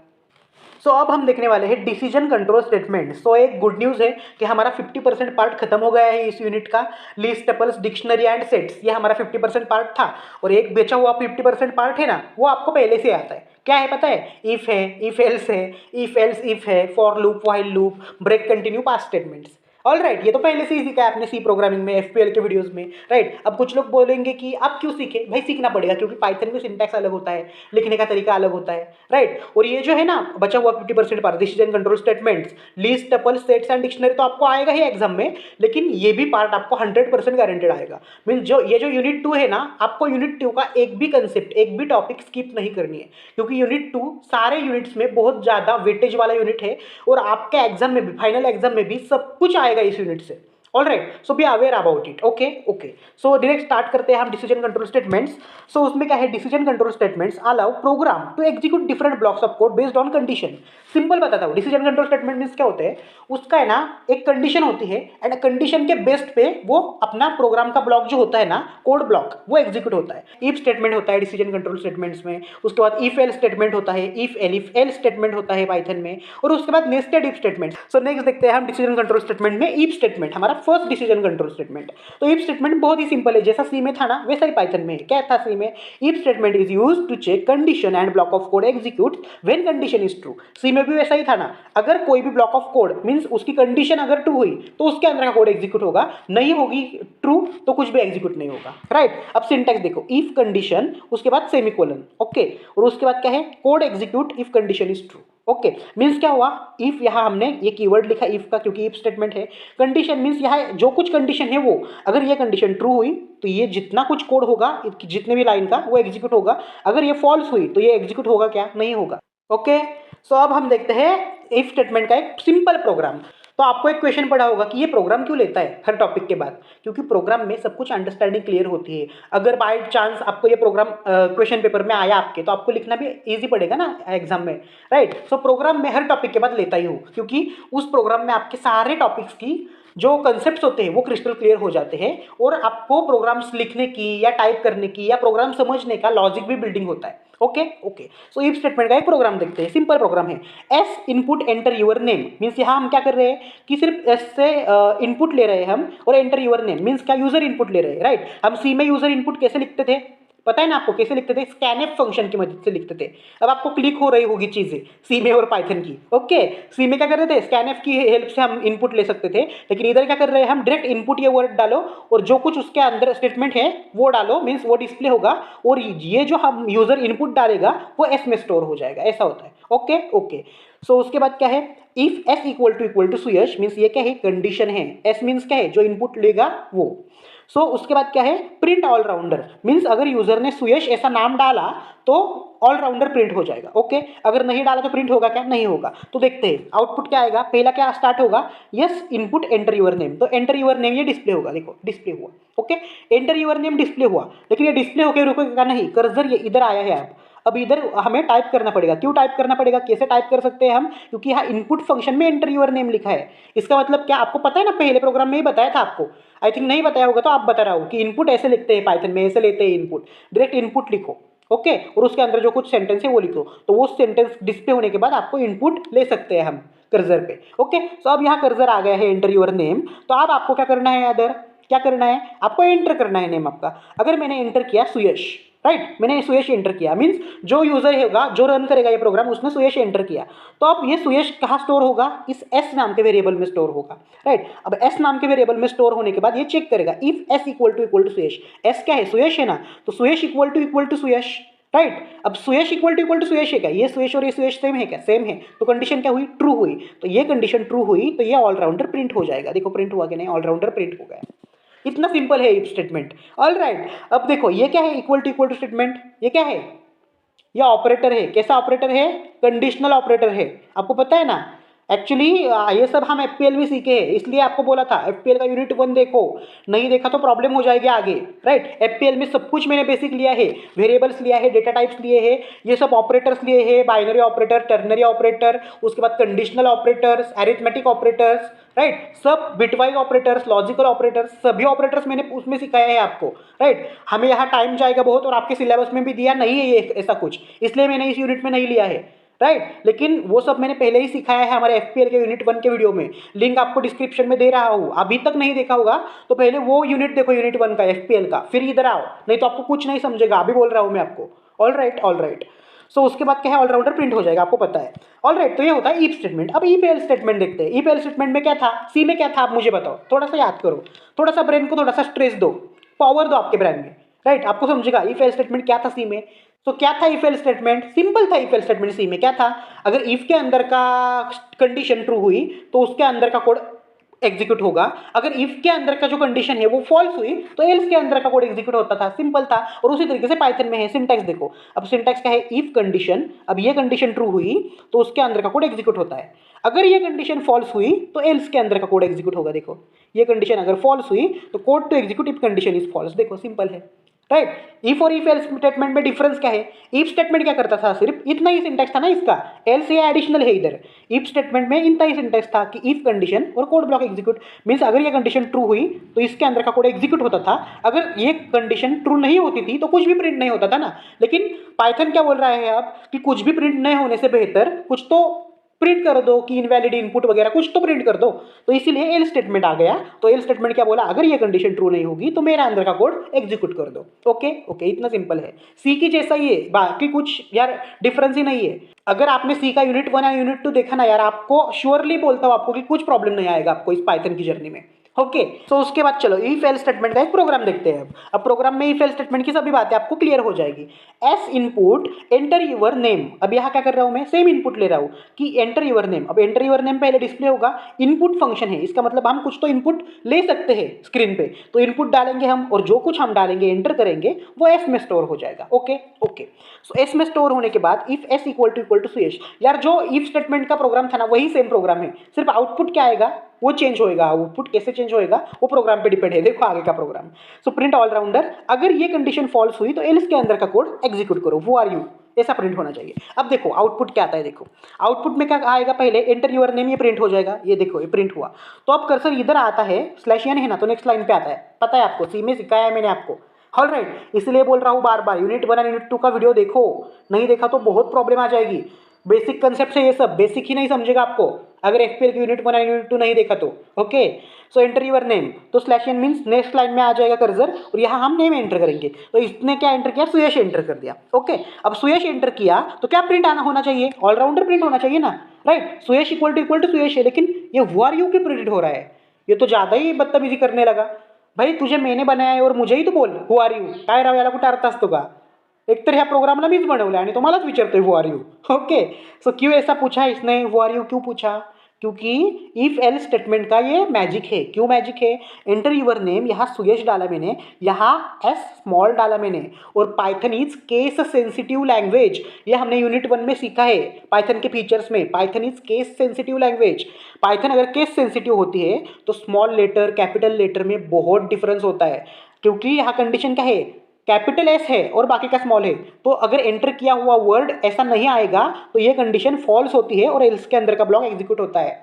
सो अब हम देखने वाले हैं डिसीजन कंट्रोल स्टेटमेंट। सो एक गुड न्यूज़ है कि हमारा 50% पार्ट खत्म हो गया है इस यूनिट का। List, tuples, dictionary and sets, ये हमारा 50% पार्ट था, और एक बचा हुआ 50% पार्ट है ना, वो आपको पहले से आता है। क्या है पता है? इफ है, इफ एल्स है, इफ एल्स इफ है, for loop, while loop, break, continue, past statements. All right, ये तो पहले से ही सीखा है आपने सी प्रोग्रामिंग में, एफपीएल के वीडियोस में, राइट। अब कुछ लोग बोलेंगे कि आप क्यों सीखे? भाई सीखना पड़ेगा, क्योंकि पाइथन में सिंटैक्स अलग होता है, लिखने का तरीका अलग होता है, राइट। और ये जो है ना बचा हुआ 50% part, decision control statements, list, tuple, sets and dictionary, तो आपको आएगा ही एग्जाम में, लेकिन ये भी पार्ट आपको 100% गारंटेड आएगा। मीन्स जो यूनिट 2 है ना, आपको यूनिट 2 का एक भी कंसेप्ट, एक भी टॉपिक स्किप नहीं करनी है, क्योंकि यूनिट 2 सारे यूनिट्स में बहुत ज़्यादा वेटेज वाला यूनिट है, और आपके एग्जाम में भी, फाइनल एग्जाम में भी सब कुछ आएगा इस यूनिट से। All right, so be aware about it. Okay okay, so direct start करते हैं हम डिसीजन कंट्रोल स्टेटमेंट्स। सो उसमें क्या है? Decision control statements allow program to execute different blocks of code based on condition. Simple बताता हूँ, डिसीजन कंट्रोल स्टेटमेंट मीन्स क्या होते हैं? उसका है ना एक कंडीशन होती है, एंड कंडीशन के बेस्ड पे वो अपना प्रोग्राम का ब्लॉक जो होता है ना, कोड ब्लॉक, वो एग्जीक्यूट होता है। इफ स्टेटमेंट होता है डिसीजन कंट्रोल स्टेटमेंट्स में, उसके बाद इफ एल स्टेटमेंट होता है, इफ एल स्टेटमेंट होता है पाइथन में, और उसके बाद nested if statement. So next देखते हैं हम डिसीजन कंट्रोल स्टेटमेंट में इफ स्टेटमेंट, हमारा फर्स्ट डिसीजन कंट्रोल स्टेटमेंट। तो इफ स्टेटमेंट बहुत ही सिंपल है, जैसा सी में था ना वैसा ही पाइथन में है। क्या था सी में? If statement is used to check condition and block of code execute when condition is true. C में भी वैसा ही था ना, अगर कोई भी ब्लॉक ऑफ कोड मींस उसकी कंडीशन अगर ट्रू हुई तो उसके अंदर का कोड एग्जीक्यूट होगा, नहीं होगी ट्रू तो कुछ भी एग्जीक्यूट नहीं होगा, राइट। अब सिंटैक्स देखो, इफ कंडीशन, उसके बाद सेमीकोलन, ओके, और उसके बाद क्या है? Code execute if condition is true. Okay, means क्या हुआ, इफ यहाँ हमने ये कीवर्ड लिखा इफ का क्योंकि इफ स्टेटमेंट है। कंडीशन मीन्स यहाँ जो कुछ कंडीशन है वो, अगर ये कंडीशन ट्रू हुई तो ये जितना कुछ कोड होगा जितने भी लाइन का वो एग्जीक्यूट होगा, अगर ये फॉल्स हुई तो ये एग्जीक्यूट होगा क्या, नहीं होगा। ओके, सो अब हम देखते हैं इफ स्टेटमेंट का एक सिंपल प्रोग्राम। तो आपको एक क्वेश्चन पड़ा होगा कि ये प्रोग्राम क्यों लेता है हर टॉपिक के बाद, क्योंकि प्रोग्राम में सब कुछ अंडरस्टैंडिंग क्लियर होती है। अगर बाय चांस आपको ये प्रोग्राम क्वेश्चन पेपर में आया आपके, तो आपको लिखना भी इजी पड़ेगा ना एग्जाम में, राइट। सो प्रोग्राम में हर टॉपिक के बाद लेता ही हूँ, क्योंकि उस प्रोग्राम में आपके सारे टॉपिक्स की जो कंसेप्ट्स होते हैं वो क्रिस्टल क्लियर हो जाते हैं, और आपको प्रोग्राम्स लिखने की या टाइप करने की या प्रोग्राम समझने का लॉजिक भी बिल्डिंग होता है। Okay okay, so if statement का एक प्रोग्राम देखते हैं, सिंपल प्रोग्राम है। S input enter your name, means यहाँ हम क्या कर रहे हैं कि सिर्फ एस से इनपुट ले रहे हैं हम, और एंटर यूर नेम मीन्स क्या, यूजर इनपुट ले रहे हैं, राइट। हम सी में यूजर इनपुट कैसे लिखते थे, पता है ना आपको कैसे लिखते थे, स्कैनएफ फंक्शन की मदद से लिखते थे। अब आपको क्लिक हो रही होगी चीजें सी में और पाइथन की। ओके, सी में क्या कर रहे थे, स्कैनएफ की हेल्प से हम इनपुट ले सकते थे, लेकिन इधर क्या कर रहे हैं हम, डायरेक्ट इनपुट ये वर्ड डालो और जो कुछ उसके अंदर स्टेटमेंट है वो डालो, मीन्स वो डिस्प्ले होगा, और ये जो हम यूजर इनपुट डालेगा वो एस में स्टोर हो जाएगा, ऐसा होता है। ओके ओके, सो उसके बाद क्या है, if S equal to Suyash, means ये क्या है, कंडीशन है। एस मीन्स क्या है, जो इनपुट लेगा वो। सो उसके बाद क्या है, प्रिंट ऑलराउंडर, मीन्स अगर यूजर ने सुयश ऐसा नाम डाला तो ऑलराउंडर प्रिंट हो जाएगा। ओके, अगर नहीं डाला तो प्रिंट होगा क्या, नहीं होगा। तो देखते हैं आउटपुट क्या आएगा। पहला क्या स्टार्ट होगा, S input enter your name, तो एंटर यूर नेम ये डिस्प्ले होगा, देखो डिस्प्ले हुआ। Okay, enter your name display हुआ, लेकिन ये डिस्प्ले होकर रुकेगा नहीं, कर्सर ये इधर आया है। अब इधर हमें टाइप करना पड़ेगा। क्यों टाइप करना पड़ेगा, कैसे टाइप कर सकते हैं हम, क्योंकि यहाँ इनपुट फंक्शन में एंटर यूर नेम लिखा है। इसका मतलब क्या, आपको पता है ना, पहले प्रोग्राम में ही बताया था आपको, आई थिंक नहीं बताया होगा तो आप बता रहा हूँ कि इनपुट ऐसे लिखते हैं पाइथन में, ऐसे लेते हैं इनपुट, डायरेक्ट इनपुट लिखो। ओके, और उसके अंदर जो कुछ सेंटेंस है वो लिखो, तो वो सेंटेंस डिस्प्ले होने के बाद आपको इनपुट ले सकते हैं हम कर्सर पे। ओके, तो अब यहाँ कर्सर आ गया है एंटर यूर नेम, तो अब आपको क्या करना है, अदर क्या करना है, आपको एंटर करना है नेम आपका। अगर मैंने एंटर किया सुयश, राइट, मैंने सुयश एंटर किया, मीन्स जो यूजर होगा जो रन करेगा ये प्रोग्राम, उसने सुयश एंटर किया, तो अब ये सुयश कहाँ स्टोर होगा, इस एस नाम के वेरिएबल में स्टोर होगा, राइट। अब एस नाम के वेरिएबल में स्टोर होने के बाद ये चेक करेगा, if S equal to Suyash, S क्या है, सुयश है ना, तो Suyash equal to Suyash, right. अब सुयश इक्वल टू सुयश है क्या, ये सुयश और ये सुयश सेम है क्या, सेम है, तो कंडीशन क्या हुई, ट्रू हुई। तो ये कंडीशन ट्रू हुई तो ये ऑलराउंडर प्रिंट हो जाएगा, देखो प्रिंट हुआ कि नहीं, ऑलराउंडर प्रिंट हो गया। इतना सिंपल है इफ स्टेटमेंट। ऑल राइट, अब देखो ये क्या है, इक्वल टू स्टेटमेंट, ये क्या है, ये ऑपरेटर है। कैसा ऑपरेटर है, कंडीशनल ऑपरेटर है, आपको पता है ना। एक्चुअली ये सब हम एफपीएल में सीखे हैं, इसलिए आपको बोला था एफपीएल का यूनिट 1 देखो, नहीं देखा तो प्रॉब्लम हो जाएगी आगे, राइट। एफपीएल में सब कुछ मैंने बेसिक लिया है, वेरिएबल्स लिया है, डेटा टाइप्स लिए हैं, ये सब ऑपरेटर्स लिए हैं, बाइनरी ऑपरेटर, टर्नरी ऑपरेटर, उसके बाद conditional operators, arithmetic operators, right, सब बिटवाइज ऑपरेटर्स, लॉजिकल ऑपरेटर्स, सभी ऑपरेटर्स मैंने उसमें सिखाया है आपको, राइट। हमें यहाँ टाइम जाएगा बहुत, और आपके सिलेबस में भी दिया नहीं है ये ऐसा कुछ, इसलिए मैंने इस यूनिट में नहीं लिया है, राइट। लेकिन वो सब मैंने पहले ही सिखाया है हमारे एफपीएल के यूनिट 1 के वीडियो में, लिंक आपको डिस्क्रिप्शन में दे रहा हूँ। अभी तक नहीं देखा होगा तो पहले वो यूनिट देखो, यूनिट 1 का एफपीएल का, फिर इधर आओ, नहीं तो आपको कुछ नहीं समझेगा, अभी बोल रहा हूँ मैं आपको। All right all right, so उसके बाद क्या है, ऑलराउंडर प्रिंट हो जाएगा, आपको पता है। ऑल राइट, तो ये होता है इफ स्टेटमेंट। अब ईपीएल स्टेटमेंट देखते हैं। ईपीएल स्टेटमेंट में क्या था, सी में क्या था, आप मुझे बताओ, थोड़ा सा याद करो, थोड़ा सा ब्रेन को थोड़ा सा स्ट्रेस दो, पावर दो आपके ब्रेन में, राइट। आपको समझेगा ईफ एल स्टेटमेंट क्या था सी में। तो क्या था इफ एल स्टेटमेंट, सिंपल था। इफ एल स्टेटमेंट सी में क्या था, अगर इफ के अंदर का कंडीशन ट्रू हुई तो उसके अंदर का कोड एग्जीक्यूट होगा, अगर इफ के अंदर का जो कंडीशन है वो फॉल्स हुई तो एल्स के अंदर का कोड एग्जीक्यूट होता था, सिंपल था। और उसी तरीके से पाइथन में है, सिंटैक्स देखो। अब सिंटैक्स क्या है, इफ कंडीशन, अब ये कंडीशन ट्रू हुई तो उसके अंदर का कोड एग्जीक्यूट होता है, अगर ये कंडीशन फॉल्स हुई तो एल्स के अंदर का कोड एग्जीक्यूट होगा। देखो ये कंडीशन अगर फॉल्स हुई तो code to execute if condition is false, देखो सिंपल है, राइट। इफ और इफ एल्स स्टेटमेंट में डिफरेंस क्या है, इफ स्टेटमेंट क्या करता था, सिर्फ इतना ही सिंटैक्स था ना इसका, एल्स ये एडिशनल है इधर। इफ स्टेटमेंट में इतना ही सिंटैक्स था कि इफ कंडीशन और कोड ब्लॉक एग्जीक्यूट, मींस अगर ये कंडीशन ट्रू हुई तो इसके अंदर का कोड एग्जीक्यूट होता था, अगर ये कंडीशन ट्रू नहीं होती थी तो कुछ भी प्रिंट नहीं होता था ना। लेकिन पाइथन क्या बोल रहा है अब कि कुछ भी प्रिंट नहीं होने से बेहतर कुछ तो प्रिंट कर दो, कि इनवैलिड इनपुट वगैरह कुछ तो प्रिंट कर दो। तो इसीलिए एल स्टेटमेंट आ गया। तो एल स्टेटमेंट क्या बोला, अगर ये कंडीशन ट्रू नहीं होगी तो मेरा अंदर का कोड एग्जीक्यूट कर दो। ओके ओके, इतना सिंपल है। सी की जैसा ही है, बाकी कुछ यार डिफरेंस ही नहीं है। अगर आपने सी का यूनिट 1 या यूनिट 2 देखा ना यार, आपको श्योरली बोलता हूँ आपको कि कुछ प्रॉब्लम नहीं आएगा आपको इस पाइथन की जर्नी में। ओके, तो उसके बाद चलो इफ एल स्टेटमेंट का एक प्रोग्राम देखते हैं। अब प्रोग्राम में इफ एल स्टेटमेंट की सभी बातें आपको क्लियर हो जाएगी। S input enter your name, अब यहाँ क्या कर रहा हूँ मैं, सेम इनपुट ले रहा हूँ कि एंटर यूर नेम। अब एंटर यूर नेम पहले डिस्प्ले होगा, इनपुट फंक्शन है, इसका मतलब हम कुछ तो इनपुट ले सकते हैं स्क्रीन पे, तो इनपुट डालेंगे हम और जो कुछ हम डालेंगे एंटर करेंगे वो एस में स्टोर हो जाएगा। ओके ओके, सो एस में स्टोर होने के बाद इफ एस इक्वल टू सुयश, यार जो इफ स्टेटमेंट का प्रोग्राम था ना वही सेम प्रोग्राम है, सिर्फ आउटपुट क्या आएगा वो चेंज होएगा, आउटपुट कैसे चेंज होएगा वो प्रोग्राम पे डिपेंड है। देखो आगे का प्रोग्राम, सो प्रिंट ऑलराउंडर, अगर ये कंडीशन फॉल्स हुई तो एल्स के अंदर का कोड एग्जीक्यूट करो, वो आर यू, ऐसा प्रिंट होना चाहिए। अब देखो आउटपुट क्या आता है, देखो आउटपुट में क्या आएगा, पहले एंटर यूर नेम, ये प्रिंट हो जाएगा, ये देखो ये प्रिंट हुआ। तो अब कर्सर इधर आता है, स्लैश एन है ना, तो नेक्स्ट लाइन पे आता है, पता है आपको, सी में सिखाया है मैंने आपको। ऑलराइट, इसलिए बोल रहा हूँ बार बार, यूनिट 1 और यूनिट 2 का वीडियो देखो, नहीं देखा तो बहुत प्रॉब्लम आ जाएगी। बेसिक कंसेप्ट है ये सब, बेसिक ही नहीं समझेगा आपको अगर एफपीएल की यूनिट 1 और यूनिट 2 नहीं देखा तो। Okay, so enter your name, तो slash n means next line में आ जाएगा कर्सर और यहाँ हम नेम एंटर करेंगे। तो इसने क्या एंटर किया, सुयश एंटर कर दिया। ओके, अब सुयश एंटर किया तो क्या प्रिंट आना होना चाहिए, ऑलराउंडर प्रिंट होना चाहिए ना, राइट। सुयश इक्वल टू सुयश है, लेकिन ये हु आर यू की प्रिंट हो रहा है, ये तो ज़्यादा ही बदतमीजी करने लगा। भाई तुझे मैंने बनाया है और मुझे ही तो बोल हु आर यू, काय राव याला कुठे अर्थ असतो का, एक तर ह्या प्रोग्रामला मीच बनवलं आणि तो मलाच विचारतोय हु आर यू। ओके, सो क्यों ऐसा पूछा इसने, हु आर यू क्यों पूछा, क्योंकि इफ एल स्टेटमेंट का ये मैजिक है। क्यों मैजिक है, एंटर यूर नेम, यहाँ सुयश डाला मैंने, यहाँ एस स्मॉल डाला मैंने, और Python is case sensitive language, ये हमने यूनिट 1 में सीखा है पाइथन के फीचर्स में, Python is case sensitive language. Python अगर केस सेंसिटिव होती है तो स्मॉल लेटर कैपिटल लेटर में बहुत डिफरेंस होता है, क्योंकि यहाँ कंडीशन क्या है, कैपिटल एस है और बाकी का स्मॉल है, तो अगर एंटर किया हुआ वर्ड ऐसा नहीं आएगा तो ये कंडीशन फॉल्स होती है और एल्स के अंदर का ब्लॉक एग्जीक्यूट होता है।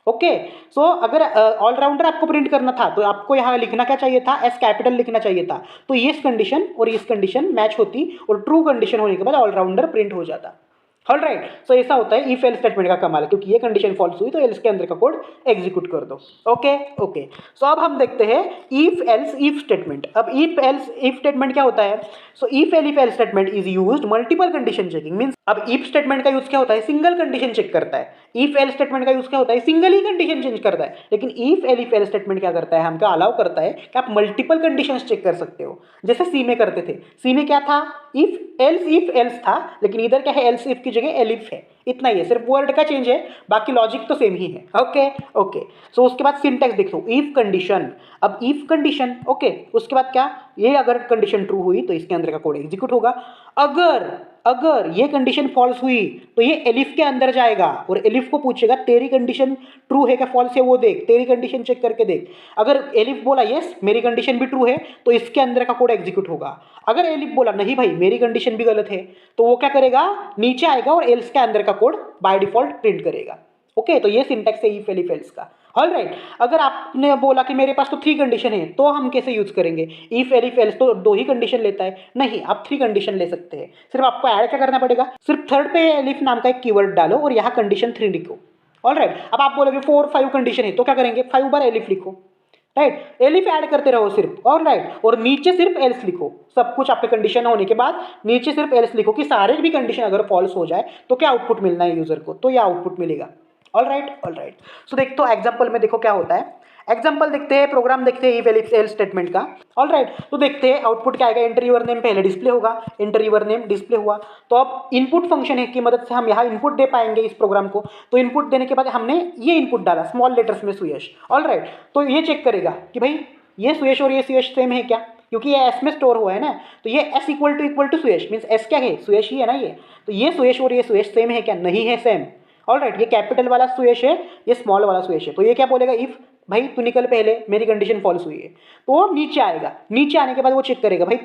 ओके, सो अगर ऑलराउंडर आपको प्रिंट करना था तो आपको यहाँ लिखना क्या चाहिए था, एस कैपिटल लिखना चाहिए था, तो ये कंडीशन और इस कंडीशन मैच होती और ट्रू कंडीशन होने के बाद ऑलराउंडर प्रिंट हो जाता। ऑलराइट, सो ऐसा होता है इफ एल स्टेटमेंट का कमाल, क्योंकि ये कंडीशन फॉल्स हुई तो एल्स के अंदर का कोड एग्जीक्यूट कर दो। ओके ओके, सो अब हम देखते हैं इफ एल्स इफ स्टेटमेंट। अब इफ एल्स इफ स्टेटमेंट क्या होता है, so if L statement is used multiple condition checking, means अब इफ स्टेटमेंट का यूज क्या होता है, सिंगल कंडीशन चेक करता है। इफ एल स्टेटमेंट का यूज क्या होता है, सिंगल ही कंडीशन चेंज करता है, लेकिन इफ एल स्टेटमेंट क्या करता है, हमको अलाउ करता है कि आप मल्टीपल कंडीशंस चेक कर सकते हो, जैसे सी में करते थे। सी में क्या था, इफ एल्स था, लेकिन इधर क्या है, एल्स इफ की जगह एलिफ है, इतना ही है, सिर्फ वर्ड का चेंज है, बाकी लॉजिक तो सेम ही है। ओके ओके, सो उसके बाद सिंटैक्स देखो, इफ कंडीशन, अब इफ कंडीशन, ओके, उसके बाद क्या, ये अगर कंडीशन ट्रू हुई तो इसके अंदर का कोड एग्जीक्यूट होगा, अगर ये कंडीशन फॉल्स हुई तो ये एलिफ के अंदर जाएगा और एलिफ को पूछेगा तेरी कंडीशन ट्रू है क्या फॉल्स है वो देख, तेरी कंडीशन चेक करके देख। अगर एलिफ बोला यस मेरी कंडीशन भी ट्रू है तो इसके अंदर का कोड एग्जीक्यूट होगा। अगर एलिफ बोला नहीं भाई मेरी कंडीशन भी गलत है तो वो क्या करेगा, नीचे आएगा और एल्स के अंदर का कोड बाय डिफॉल्ट प्रिंट करेगा। ओके, तो ये सिंटैक्स है इफ एलिफ एल्स का। ऑलराइट, अगर आपने बोला कि मेरे पास तो 3 कंडीशन है तो हम कैसे यूज करेंगे, इफ एलिफ एल्स तो 2 ही कंडीशन लेता है, नहीं आप 3 कंडीशन ले सकते हैं। सिर्फ आपको ऐड क्या करना पड़ेगा, सिर्फ थर्ड पे एलिफ नाम का एक कीवर्ड डालो और यहाँ कंडीशन 3 लिखो। ऑलराइट, अब आप बोलोगे 4 5 कंडीशन है तो क्या करेंगे, 5 बार एलिफ लिखो, राइट, एलिफ ऐड करते रहो सिर्फ। ऑलराइट, और नीचे सिर्फ एल्स लिखो, सब कुछ आपके कंडीशन होने के बाद नीचे सिर्फ एल्स लिखो कि सारे भी कंडीशन अगर फॉल्स हो जाए तो क्या आउटपुट मिलना है यूजर को, तो ये आउटपुट मिलेगा। ऑलराइट, सो देख तो एग्जांपल में देखो क्या होता है, एग्जांपल देखते हैं, प्रोग्राम देखते हैं इफ एल्स स्टेटमेंट का। ऑलराइट, तो देखते हैं आउटपुट क्या आएगा, एंटर यूर नेम पहले डिस्प्ले होगा, एंटर यूर नेम डिस्प्ले हुआ, तो अब इनपुट फंक्शन है की मदद से हम यहाँ इनपुट दे पाएंगे इस प्रोग्राम को। तो इनपुट देने के बाद हमने ये इनपुट डाला स्मॉल लेटर्स में सुयश। ऑलराइट, तो ये चेक करेगा कि भाई ये सुयश और ये सुयश सेम है क्या, क्योंकि ये एस में स्टोर हुआ है ना, तो ये S equal to Suyash means S क्या है, सुयश ही है ना ये, तो ये सुयश और ये सुयश सेम है क्या, नहीं है सेम। ऑलराइट, ये कैपिटल वाला सुयश है, ये स्मॉल वाला सुयश है, तो ये क्या बोलेगा, इफ भाई तू निकल पहले मेरी कंडीशन फॉल्स हुई है, तो नीचे आएगा, नीचे आने के बाद वो चेक करेगा भाई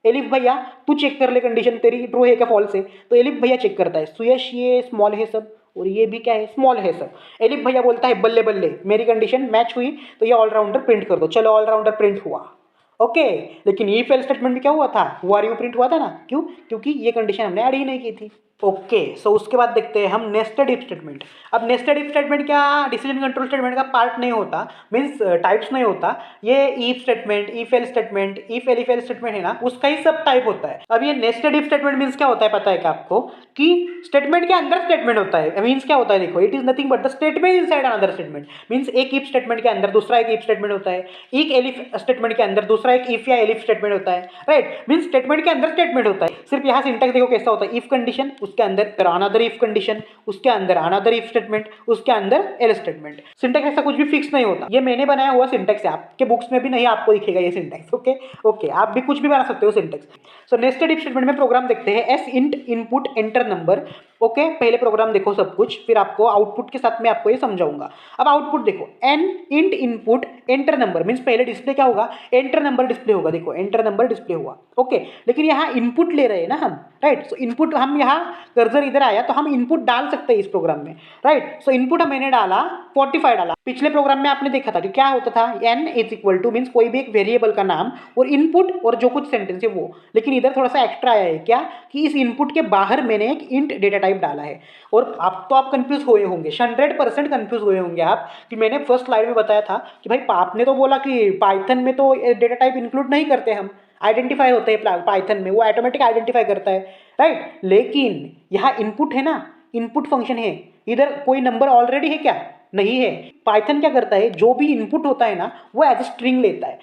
एलिफ भैया तू चेक कर ले कंडीशन तेरी ट्रू है क्या फॉल्स है, तो एलिफ भैया चेक करता है, सुयश ये स्मॉल है सब और ये भी क्या है स्मॉल है सब, एलिफ भैया बोलता है बल्ले बल्ले मेरी कंडीशन मैच हुई तो ये ऑलराउंडर प्रिंट कर दो, चलो ऑलराउंडर प्रिंट हुआ। ओके, लेकिन इफ एल्स स्टेटमेंट में क्या हुआ था, हु आर यू प्रिंट हुआ था ना, क्यों, क्योंकि ये कंडीशन हमने ऐड ही नहीं की थी। ओके सो उसके बाद देखते हैं हम नेस्टेड इफ स्टेटमेंट। अब नेस्टेड इफ स्टेटमेंट क्या डिसीजन कंट्रोल स्टेटमेंट का पार्ट नहीं होता, मीन्स टाइप्स नहीं होता। ये if statement, if L statement, if L statement है ना, उसका ही सब टाइप होता है। अब ये नेस्टेड इफ स्टेटमेंट मीन्स क्या होता है पता है क्या आपको, कि स्टेटमेंट के अंदर स्टेटमेंट होता है। मीन्स क्या होता है देखो, it is nothing but the statement inside another statement. Means एक इफ स्टेटमेंट के अंदर दूसरा एक इफ स्टेटमेंट होता है, एक एलिफ स्टेटमेंट के अंदर दूसरा एक इफ या एलिफ स्टेटमेंट होता है, राइट। मीन्स स्टेटमेंट के अंदर स्टेटमेंट होता है। सिर्फ यहाँ सिंटैक्स देखो कैसा होता है, इफ कंडीशन उसके अंदर अनदर इफ कंडीशन, उसके अंदर अनदर इफ स्टेटमेंट, उसके अंदर एल स्टेटमेंट। सिंटैक्स ऐसा कुछ भी फिक्स नहीं होता, ये मैंने बनाया हुआ सिंटैक्स है, आपके बुक्स में भी नहीं आपको दिखेगा ये सिंटैक्स। ओके ओके, आप भी कुछ भी बना सकते हो syntax. So nested if statement में प्रोग्राम देखते हैं, S int input enter number. Okay पहले प्रोग्राम देखो सब कुछ, फिर आपको आउटपुट के साथ में आपको ये समझाऊंगा। अब आउटपुट देखो, N int input enter number, means पहले डिस्प्ले क्या होगा, एंटर नंबर डिस्प्ले होगा। देखो एंटर नंबर डिस्प्ले हुआ, ओके। लेकिन यहाँ इनपुट ले रहे हैं ना हम, राइट। सो इनपुट हम यहाँ कर्सर इधर आया तो हम इनपुट डाल सकते हैं इस प्रोग्राम में, राइट। सो इनपुट मैंने डाला 45 डाला। पिछले प्रोग्राम में आपने देखा था कि क्या होता था, N is equal to means कोई भी एक वेरिएबल का नाम और इनपुट और जो कुछ सेंटेंस है वो। लेकिन इधर थोड़ा सा एक्स्ट्रा आया है क्या, कि इस इनपुट के बाहर मैंने एक इंट डेटा टाइप डाला है। और आप कंफ्यूज हुए होंगे, 100% कंफ्यूज हुए होंगे आप, कि मैंने फर्स्ट स्लाइड में बताया था कि भाई आपने तो बोला कि पाइथन में तो डेटा टाइप इंक्लूड नहीं करते हम, आइडेंटिफाई होते हैं पाइथन में, वो ऑटोमेटिक आइडेंटिफाई करता है, राइट। लेकिन यहाँ इनपुट है ना, इनपुट फंक्शन है, इधर कोई नंबर ऑलरेडी है क्या, नहीं है। पाइथन क्या करता है, जो भी इनपुट होता है ना वो एज स्ट्रिंग लेता है।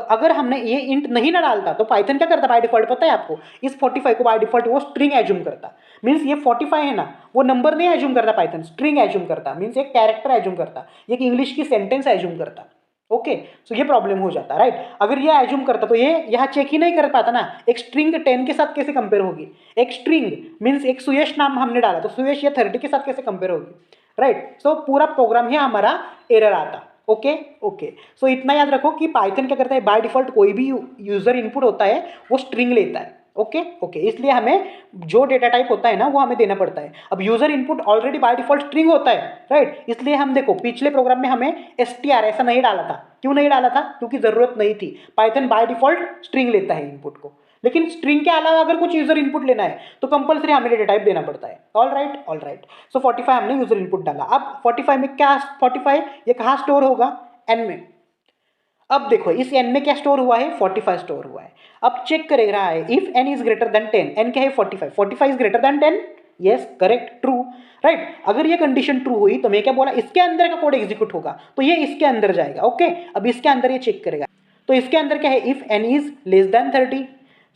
अगर हमने ये इंट नहीं ना डालता तो पाइथन क्या करता बाय डिफॉल्ट, पता है आपको, इस 45 को बाय डिफॉल्ट वो स्ट्रिंग एज्यूम करता। मीन्स ये 45 है ना, वो नंबर नहीं एज्यूम करता पाइथन, स्ट्रिंग एज्यूम करता। मीन्स एक कैरेक्टर एज्यूम करता, एक इंग्लिश की सेंटेंस एज्यूम करता। ओके सो ये प्रॉब्लम हो जाता, राइट। अगर ये एज्यूम करता तो ये यहाँ चेक ही नहीं कर पाता ना, एक स्ट्रिंग 10 के साथ कैसे कंपेयर होगी, एक स्ट्रिंग मीन्स एक सुयश नाम हमने डाला तो सुयश ये 30 के साथ कैसे कंपेयर होगी, राइट। सो पूरा प्रोग्राम ही हमारा एरर आता। ओके ओके सो इतना याद रखो कि पाइथन क्या करता है, बाय डिफॉल्ट कोई भी यूजर इनपुट होता है वो स्ट्रिंग लेता है। ओके ओके, इसलिए हमें जो डेटा टाइप होता है ना वो हमें देना पड़ता है। अब user input already by default string होता है, राइट। इसलिए हम देखो पिछले प्रोग्राम में हमें str ऐसा नहीं डाला था। क्यों नहीं डाला था, क्योंकि जरूरत नहीं थी, पाइथन बाय डिफॉल्ट स्ट्रिंग लेता है इनपुट को। लेकिन स्ट्रिंग के अलावा अगर कुछ यूजर इनपुट लेना है तो कंपलसरी हमें डेटा टाइप देना पड़ता है। All right. सो 45 हमने यूजर इनपुट डाला। अब 45 में क्या, 45 ये कहाँ स्टोर होगा, एन में। अब देखो इस एन में क्या स्टोर हुआ है, 45 स्टोर हुआ है। अब चेक कर रहा है if N is greater than 10, N क्या है 45, 45 is greater than 10, yes correct true, right. अगर ये कंडीशन ट्रू हुई तो मैं क्या बोला, इसके अंदर का कोड एग्जीक्यूट होगा तो ये इसके अंदर जाएगा। ओके अब इसके अंदर ये चेक करेगा, तो इसके अंदर क्या है, if N is less than 30,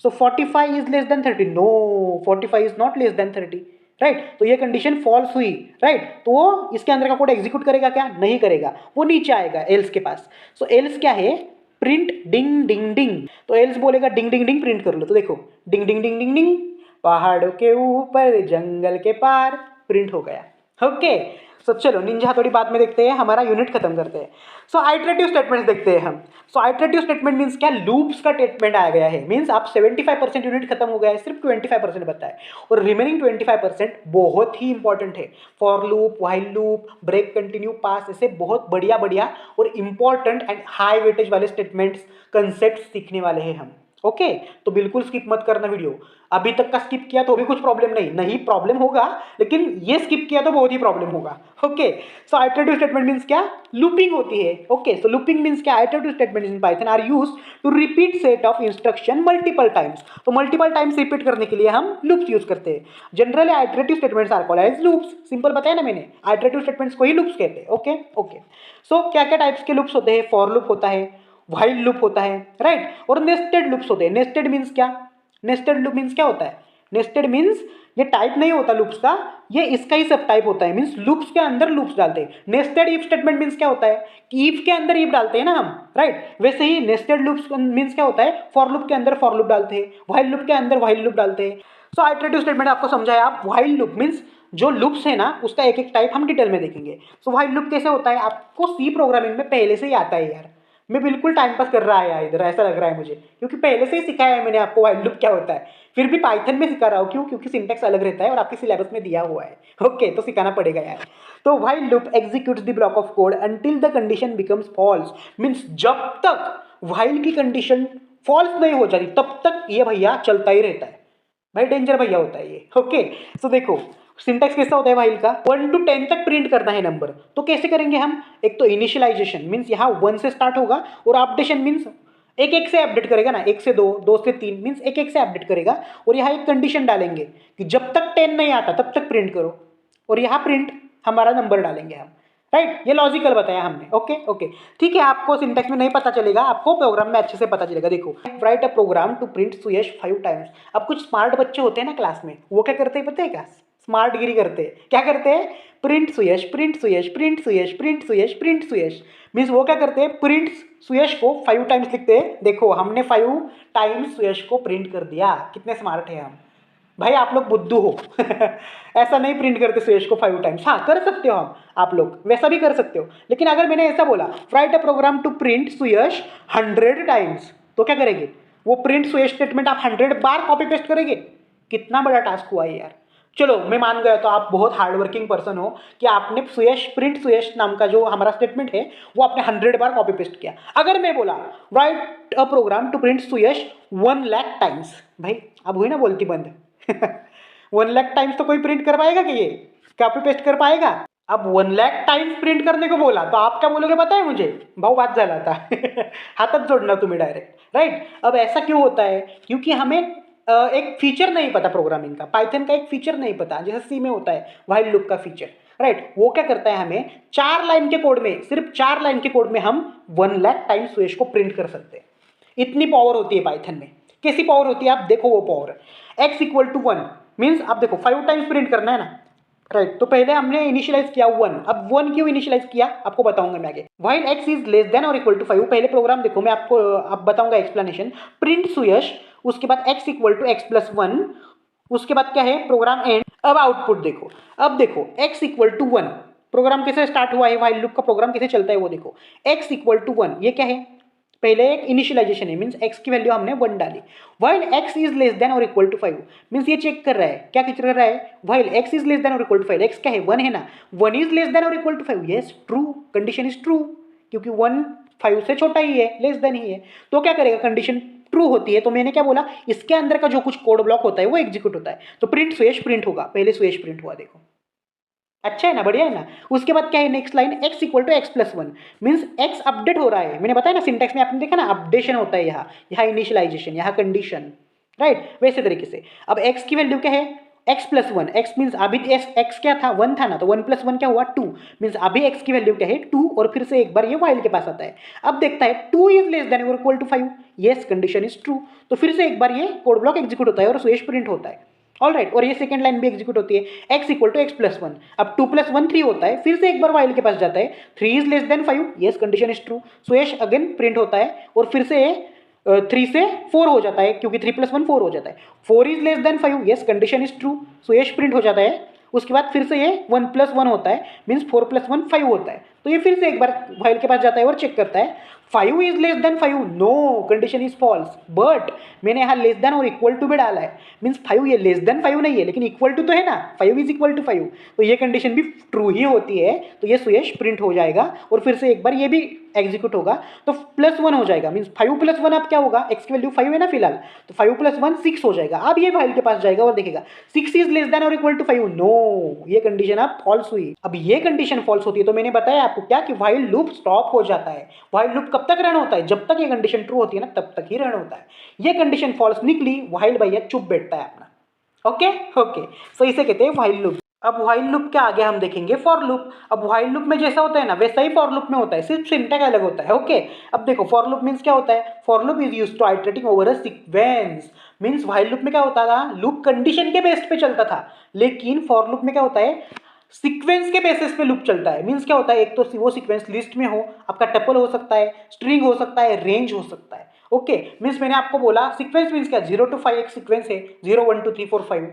so 45 is less than 30, no 45 is not less than 30, right. तो ये कंडीशन फॉल्स हुई, राइट। तो वो इसके अंदर का कोड एग्जीक्यूट करेगा क्या, नहीं करेगा, वो नीचे आएगा एल्स के पास। सो एल्स क्या है, प्रिंट डिंग डिंग डिंग, तो एल्स बोलेगा डिंग डिंग डिंग प्रिंट कर लो। तो देखो डिंग डिंग डिंग डिंग डिंग, पहाड़ों के ऊपर जंगल के पार, प्रिंट हो गया। ओके सो चलो निंजा थोड़ी बाद में देखते हैं, हमारा यूनिट खत्म करते हैं। सो आइटरेटिव स्टेटमेंट्स देखते हैं हम। सो आइटरेटिव स्टेटमेंट मीन्स क्या, लूप्स का स्टेटमेंट आ गया है। मीन्स आप 75% यूनिट खत्म हो गया है, सिर्फ 25% बता है, और रिमेनिंग 25% बहुत ही इंपॉर्टेंट है। For loop, while loop, break, continue, pass, ऐसे बहुत बढ़िया बढ़िया और इंपॉर्टेंट एंड हाई वेटेज वाले स्टेटमेंट्स कंसेप्ट सीखने वाले हैं हम। ओके तो बिल्कुल स्किप मत करना वीडियो, अभी तक का स्किप किया तो भी कुछ प्रॉब्लम नहीं प्रॉब्लम होगा, लेकिन ये स्किप किया तो बहुत ही प्रॉब्लम होगा। Okay so iterative statement means क्या, लूपिंग होती है। ओके सो लूपिंग मींस क्या, iterative statement in Python are used to repeat set of instruction multiple times. तो मल्टीपल टाइम्स रिपीट करने के लिए हम लूप्स यूज करते हैं। Generally iterative statements are called as loops, simple बताया ना मैंने, आइटरेटिव स्टेटमेंट्स को ही लूप्स कहते हैं। ओके ओके सो क्या क्या टाइप्स के लूप्स होते हैं, फॉर लूप होता है, व्हाइल लूप होता है, राइट, और नेस्टेड लूप्स होते हैं। नेस्टेड मींस क्या, नेस्टेड लूप मींस क्या होता है, नेस्टेड मींस ये टाइप नहीं होता लूप्स का, ये इसका ही सब टाइप होता है। मींस लूप्स के अंदर लूप्स डालते हैं। नेस्टेड इफ स्टेटमेंट मींस क्या होता है कि इफ के अंदर इफ डालते हैं ना हम, राइट। वैसे ही नेस्टेड लूप्स मींस क्या होता है, फॉर लूप के अंदर फॉर लूप डालते हैं, व्हाइल लूप के अंदर व्हाइल लूप डालते हैं। सो आइटरेटिव स्टेटमेंट आपको समझाया। आप व्हाइल लूप मींस जो लूप्स है ना उसका एक एक टाइप हम डिटेल में देखेंगे। सो व्हाइल लूप कैसे होता है, आपको सी प्रोग्रामिंग में पहले से ही आता है यार, मैं बिल्कुल टाइम पास कर रहा है यार इधर, ऐसा लग रहा है मुझे, क्योंकि पहले से ही सिखाया है मैंने आपको व्हाइल लूप क्या होता है। फिर भी पाइथन में सिखा रहा हूँ, क्यों, क्योंकि सिंटैक्स अलग रहता है और आपके सिलेबस में दिया हुआ है। ओके तो सिखाना पड़ेगा यार। तो while loop executes the block of code until the condition becomes false. Means जब तक व्हाइल की कंडीशन फॉल्स नहीं हो जाती तब तक ये भैया चलता ही रहता है। भाई डेंजर भैया होता है ये। ओके, सो देखो सिंटैक्स कैसा होता है व्हाइल का, 1 to 10 तक प्रिंट करना है नंबर, तो कैसे करेंगे हम, एक तो इनिशियलाइजेशन मीन्स यहाँ 1 से स्टार्ट होगा, और अपडेशन मीन्स एक एक से अपडेट करेगा ना, 1 से 2, 2 से 3 मीन्स एक एक से अपडेट करेगा, और यहाँ एक कंडीशन डालेंगे कि जब तक 10 नहीं आता तब तक प्रिंट करो, और यहाँ प्रिंट हमारा नंबर डालेंगे हम, राइट। ये लॉजिकल बताया हमने। ओके ओके, ठीक है, आपको सिंटैक्स में नहीं पता चलेगा, आपको प्रोग्राम में अच्छे से पता चलेगा। देखो, write a program to print Suyash 5 times. अब कुछ स्मार्ट बच्चे होते हैं ना क्लास में, वो क्या करते हैं पता है क्या, स्मार्ट गिरी करते हैं। क्या करते हैं, प्रिंट सुयश प्रिंट सुयश प्रिंट सुयश प्रिंट सुयश प्रिंट सुयश, मीन्स वो क्या करते हैं, प्रिंट सुयश को 5 टाइम्स लिखते हैं। देखो हमने 5 टाइम्स सुयश को प्रिंट कर दिया, कितने स्मार्ट है हम। भाई आप लोग बुद्धू हो ऐसा नहीं प्रिंट करते सुयश को 5 टाइम्स। हाँ कर सकते हो हम, आप लोग वैसा भी कर सकते हो, लेकिन अगर मैंने ऐसा बोला write a program to print Suyash 100 times, तो क्या करेंगे, वो प्रिंट सुयश स्टेटमेंट आप 100 बार कॉपी पेस्ट करेंगे। कितना बड़ा टास्क हुआ है यार। चलो मैं मान गया, तो आप बहुत हार्ड वर्किंग पर्सन हो कि आपने सुयश प्रिंट सुयश नाम का जो हमारा स्टेटमेंट है वो आपने 100 बार कॉपी पेस्ट किया। अगर मैं बोला write a program to print Suyash 1 lakh times, भाई अब हुई ना बोलती बंद 1 लाख टाइम्स तो कोई प्रिंट कर पाएगा कि ये कॉपी पेस्ट कर पाएगा। अब 1 लाख टाइम्स प्रिंट करने को बोला तो आप क्या बोलोगे पता है मुझे, भाऊ बात झाला था हाथच जोडणार तुम्ही डायरेक्ट, राइट। अब ऐसा क्यों होता है, क्योंकि हमें एक फीचर नहीं पता प्रोग्रामिंग का, पाइथन का एक फीचर नहीं पता, जैसे सी में होता है व्हाइल लूप का फीचर, राइट। वो क्या करता है, हमें 4 लाइन के कोड में, सिर्फ 4 लाइन के कोड में हम 1 लाख टाइम्स सुयश को प्रिंट कर सकते हैं। इतनी पावर होती है पाइथन में। कैसी पावर होती है आप देखो, वो power x equal to 1 means आप देखो 5 टाइम्स प्रिंट करना है ना, राइट। तो पहले हमने इनिशियलाइज किया 1, अब 1 क्यों इनिशियलाइज किया आपको बताऊंगा मैं आगे। While x is less than और इक्वल टू 5, पहले प्रोग्राम देखो, मैं आपको अब बताऊंगा एक्सप्लेनेशन। प्रिंट सुयश, उसके बाद x equal to x plus 1, उसके बाद क्या है प्रोग्राम एंड। अब आउटपुट देखो, अब देखो x इक्वल टू 1, प्रोग्राम कैसे स्टार्ट हुआ है, व्हाइल लूप का प्रोग्राम कैसे चलता है वो देखो। x इक्वल टू 1 ये क्या है, पहले एक इनिशियलाइजेशन है मींस x की वैल्यू हमने 1 डाली। While x is less than और इक्वल टू 5 मींस ये चेक कर रहा है, क्या कर रहा है, while x is less than और इक्वल टू 5, x क्या है 1 है ना, 1 इज लेस देन और equal to 5, yes true, condition is true, क्योंकि 1 5 से छोटा ही है, लेस देन ही है, तो क्या करेगा, कंडीशन ट्रू होती है। तो मैंने क्या बोला, इसके अंदर का जो कुछ कोड ब्लॉक होता है वो एग्जीक्यूट होता है, तो प्रिंट सुयश प्रिंट होगा, पहले सुयश प्रिंट हुआ देखो, अच्छा है ना, बढ़िया है ना। उसके बाद क्या है next line, x equal to X plus 1 means x update हो रहा है, मैंने बताया ना सिंटैक्स में आपने देखा ना, अपडेशन होता है यहाँ, यहाँ इनिशियलाइजेशन, यहाँ कंडीशन, राइट। वैसे तरीके से अब x की वैल्यू क्या है, x प्लस 1, x मीन्स अभी x क्या था 1 था ना, तो 1 प्लस 1 क्या हुआ 2 मीन्स अभी x की वैल्यू क्या है 2, और फिर से एक बार ये व्हाइल के पास आता है, अब देखता है 2 इज लेस देन और equal to 5, yes condition is true, तो फिर से एक बार ये कोड ब्लॉक एग्जीक्यूट होता है और सुयश प्रिंट होता है, ऑल राइट। और ये सेकंड लाइन भी एग्जीक्यूट होती है, x equal to X plus 1, अब 2 प्लस 1 3 होता है, फिर से एक बार व्हाइल के पास जाता है, 3 is less than 5, yes condition is true, Suyash again print होता है, और फिर से 3 से 4 हो जाता है, क्योंकि 3 प्लस 1 4 हो जाता है, 4 is less than 5, yes condition is true, Suyash print हो जाता है। उसके बाद फिर से ये 1 प्लस 1 होता है मीन्स 4 प्लस 1 5 होता है, तो ये फिर से एक बार व्हाइल के पास जाता है और चेक करता है 5 is less than 5, no condition is false, but मैंने यहाँ लेस देन और इक्वल टू भी डाला है मीन्स 5 ये लेस देन 5 नहीं है, लेकिन इक्वल टू तो है ना, 5 इज इक्वल टू 5, तो ये कंडीशन भी ट्रू ही होती है, तो ये सुयश प्रिंट हो जाएगा, और फिर से एक बार ये भी एग्जीक्यूट होगा, तो प्लस 1 हो जाएगा मीन्स 5 प्लस 1 अब क्या होगा, x की वैल्यू 5 है ना फिलहाल, तो 5 प्लस 1 6 हो जाएगा। अब ये व्हाइल के पास जाएगा और देखेगा 6 इज लेस देन और इक्वल टू 5, नो ये कंडीशन अब फॉल्स हुई। अब ये कंडीशन फॉल्स होती है तो मैंने बताया आपको क्या कि व्हाइल लूप स्टॉप हो जाता है। व्हाइल लूप कब तक रन होता है, जब तक ये कंडीशन ट्रू होती है ना तब तक ही रन होता है। ये कंडीशन फॉल्स निकली, व्हाइल भैया चुप बैठता है अपना, ओके ओके, सो इसे कहते हैं व्हाइल लूप। अब व्हाइल लूप के आगे हम देखेंगे फॉर लूप। अब व्हाइल लूप में जैसा होता है ना वैसा ही फॉर लूप में होता है, सिर्फ सिंटैक्स अलग होता है, ओके। अब देखो फॉर लूप मींस क्या होता है, for loop is used to iterating over a sequence, means while loop में क्या होता था, लूप कंडीशन के बेस पे चलता था, लेकिन फॉर लूप में क्या होता है, सीक्वेंस के बेसिस पे लूप चलता है। मींस क्या होता है, एक तो वो सीक्वेंस लिस्ट में हो, आपका टपल हो सकता है, स्ट्रिंग हो सकता है, रेंज हो सकता है, ओके। मींस मैंने आपको बोला सीक्वेंस मींस क्या, 0 to 5 एक सीक्वेंस है, 0 1 2 3 4 5,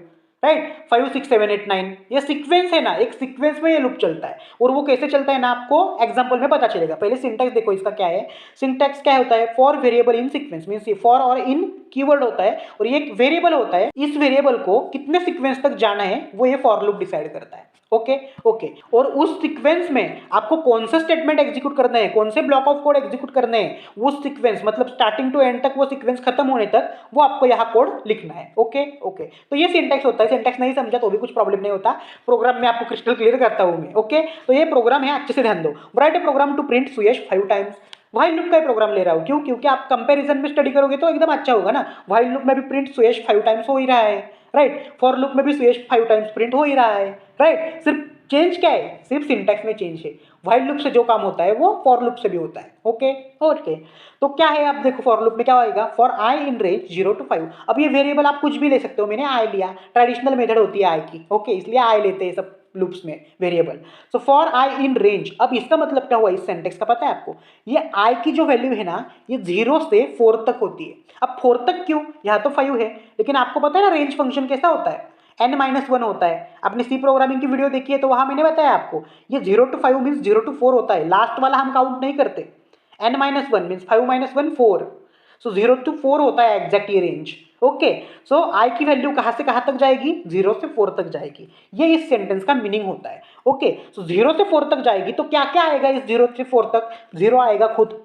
राइट, 5 6 7 8 9 ये सीक्वेंस है ना, एक सीक्वेंस में ये लूप चलता है। और वो कैसे चलता है ना आपको एग्जांपल में पता चलेगा। पहले सिंटैक्स देखो इसका क्या है। सिंटैक्स क्या होता है, for variable in sequence means for और इन कीवर्ड होता है और ये एक वेरिएबल होता है। इस वेरिएबल को कितने सीक्वेंस तक जाना है वो ये फॉर लूप डिसाइड करता है। ओके ओके, और उस सीक्वेंस में आपको कौन सा स्टेटमेंट एग्जीक्यूट करना है, कौन से ब्लॉक ऑफ कोड एग्जीक्यूट करने हैं, वो सीक्वेंस मतलब स्टार्टिंग टू एंड तक वो सीक्वेंस खत्म होने तक वो आपको यहाँ कोड लिखना है। ओके ओके, तो ये सिंटैक्स होता है। सिंटैक्स नहीं समझा तो भी कुछ प्रॉब्लम नहीं होता, प्रोग्राम में आपको क्रिस्टल क्लियर करता हूँ मैं। ओके, तो ये प्रोग्राम है, अच्छे से ध्यान दो। Write a program to print Suyash 5 times. While loop का प्रोग्राम ले रहा हूँ, क्यों? क्योंकि आप कंपैरिजन में स्टडी करोगे तो एकदम अच्छा होगा ना। व्हाइल लूप में भी प्रिंट सुयश 5 टाइम्स हो ही रहा है, राइट। फॉर लूप में भी सुयश 5 टाइम्स प्रिंट हो ही रहा है, राइट। सिर्फ चेंज क्या है, सिर्फ सिंटैक्स में चेंज है। व्हाइल लूप से जो काम होता है वो फॉर लूप से भी होता है। ओके ओके, तो क्या है, आप देखो फॉर लूप में क्या आएगा, for I in range 0 to 5। अब ये वेरिएबल आप कुछ भी ले सकते हो, मैंने आई लिया, ट्रेडिशनल मेथड होती है आई की। ओके, इसलिए आई लेते हैं सब लूप्स में variable. So for I in range, अब इसका मतलब क्या हुआ इस सेंटेक्स का पता है आपको? ये आई की जो वैल्यू है ना, ये 0 से 4 तक होती है। अब 4 तक क्यों, यहाँ तो 5 है, लेकिन आपको पता है ना रेंज फंक्शन कैसा होता है, n-1 होता है। आपने सी प्रोग्रामिंग की वीडियो देखी है तो वहां मैंने बताया आपको, ये 0 to 5 मीन्स 0 to 4 होता है, लास्ट वाला हम काउंट नहीं करते। n-1 मीन्स 5 - 1 4, सो 0 to 4 होता है एग्जैक्ट ये रेंज। ओके, सो आई की वैल्यू कहाँ से कहाँ तक जाएगी, 0 से 4 तक जाएगी। ये इस सेंटेंस का मीनिंग होता है। ओके, सो 0 से 4 तक जाएगी तो क्या क्या आएगा इस 0 से 4 तक? 0 आएगा खुद,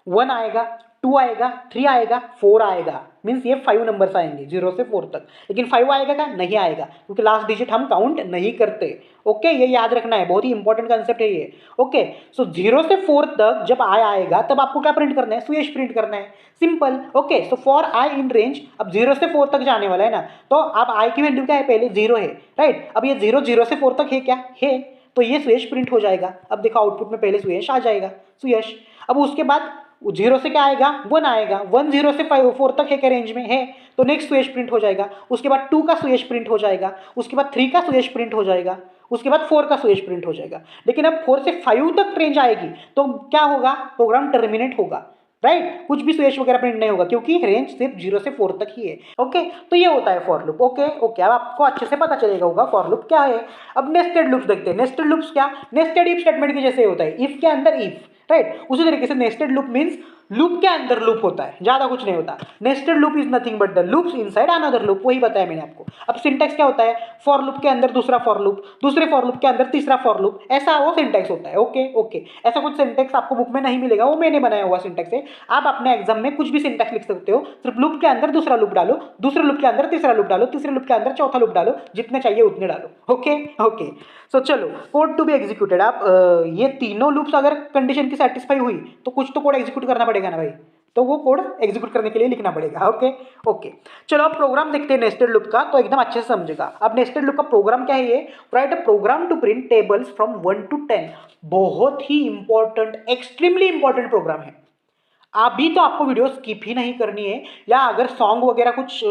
1 आएगा, 2 आएगा, 3 आएगा, 4 आएगा, मीन्स ये 5 नंबर्स आएंगे 0 से 4 तक। लेकिन 5 आएगा क्या? नहीं आएगा, क्योंकि लास्ट डिजिट हम काउंट नहीं करते। ओके, ये याद रखना है, बहुत ही इंपॉर्टेंट कंसेप्ट है ये। ओके, सो 0 से 4 तक जब आई आएगा तब आपको क्या प्रिंट करना है? सुयश प्रिंट करना है, simple. Okay, so for I in range, अब 0 से 4 तक जाने वाला है ना, तो अब आई की वैल्यू क्या है? पहले 0 है, राइट। अब ये 0 से 4 तक है क्या? है, तो ये सुयश प्रिंट हो जाएगा। अब देखो आउटपुट में पहले सुयश आ जाएगा, सुयश। अब उसके बाद 0 से क्या आएगा? 1 आएगा, 1 0 से 4 तक है क्या रेंज में? है, तो नेक्स्ट सुयश प्रिंट हो जाएगा। उसके बाद 2 का सुयश प्रिंट हो जाएगा, उसके बाद 3 का सुयश प्रिंट हो जाएगा, उसके बाद 4 का सुयश प्रिंट हो जाएगा। लेकिन अब 4 से 5 तक रेंज आएगी तो क्या होगा? प्रोग्राम टर्मिनेट होगा, राइट। कुछ भी सुयश वगैरह प्रिंट नहीं होगा क्योंकि रेंज सिर्फ 0 से 4 तक ही है। ओके, तो ये होता है फॉर लूप। ओके ओके, अब आपको अच्छे से पता चलेगा होगा फॉर लूप क्या है। अब नेस्टेड लूप्स देखते हैं। नेस्टेड लूप्स क्या? नेस्टेड इफ स्टेटमेंट के जैसे होता है, इफ के अंदर इफ, राइट। उसी तरीके से नेस्टेड लूप मींस लूप के अंदर लूप होता है, ज्यादा कुछ नहीं होता। Nested loop is nothing but the loops inside another loop, वही बताया मैंने आपको। अब सिंटैक्स क्या होता है? फॉर लूप के अंदर दूसरा फॉर लूप, दूसरे फॉर लूप के अंदर तीसरा फॉर लूप, ऐसा वो सिंटैक्स होता है। ओके ओके, ऐसा कुछ सिंटैक्स आपको बुक में नहीं मिलेगा, वो मैंने बनाया हुआ सिंटैक्स है। आप अपने एग्जाम में कुछ भी सिंटैक्स लिख सकते हो, सिर्फ लूप के अंदर दूसरा लूप डालो, दूसरे लूप के अंदर तीसरा लूप डालो, तीसरे लूप के अंदर चौथा लूप डालो, जितने चाहिए उतने डालो। ओके ओके, सो चलो, कोड टू बी एग्जीक्यूटेड। आप ये तीनों लूप्स अगर कंडीशन की सेटिस्फाई हुई तो कुछ तो कोड एग्जीक्यूट करना पड़ेगा ना भाई, तो वो कोड एग्जीक्यूट करने के लिए लिखना पड़ेगा। ओके ओके, चलो अब प्रोग्राम देखते हैं नेस्टेड लूप का, तो एकदम अच्छे से समझेगा। अब नेस्टेड लूप का प्रोग्राम क्या है? ये write a program to print tables from 1 to 10। बहुत ही इंपॉर्टेंट, एक्सट्रीमली इंपॉर्टेंट प्रोग्राम है। अभी तो आपको वीडियो स्किप ही नहीं करनी है, या अगर सॉन्ग वगैरह कुछ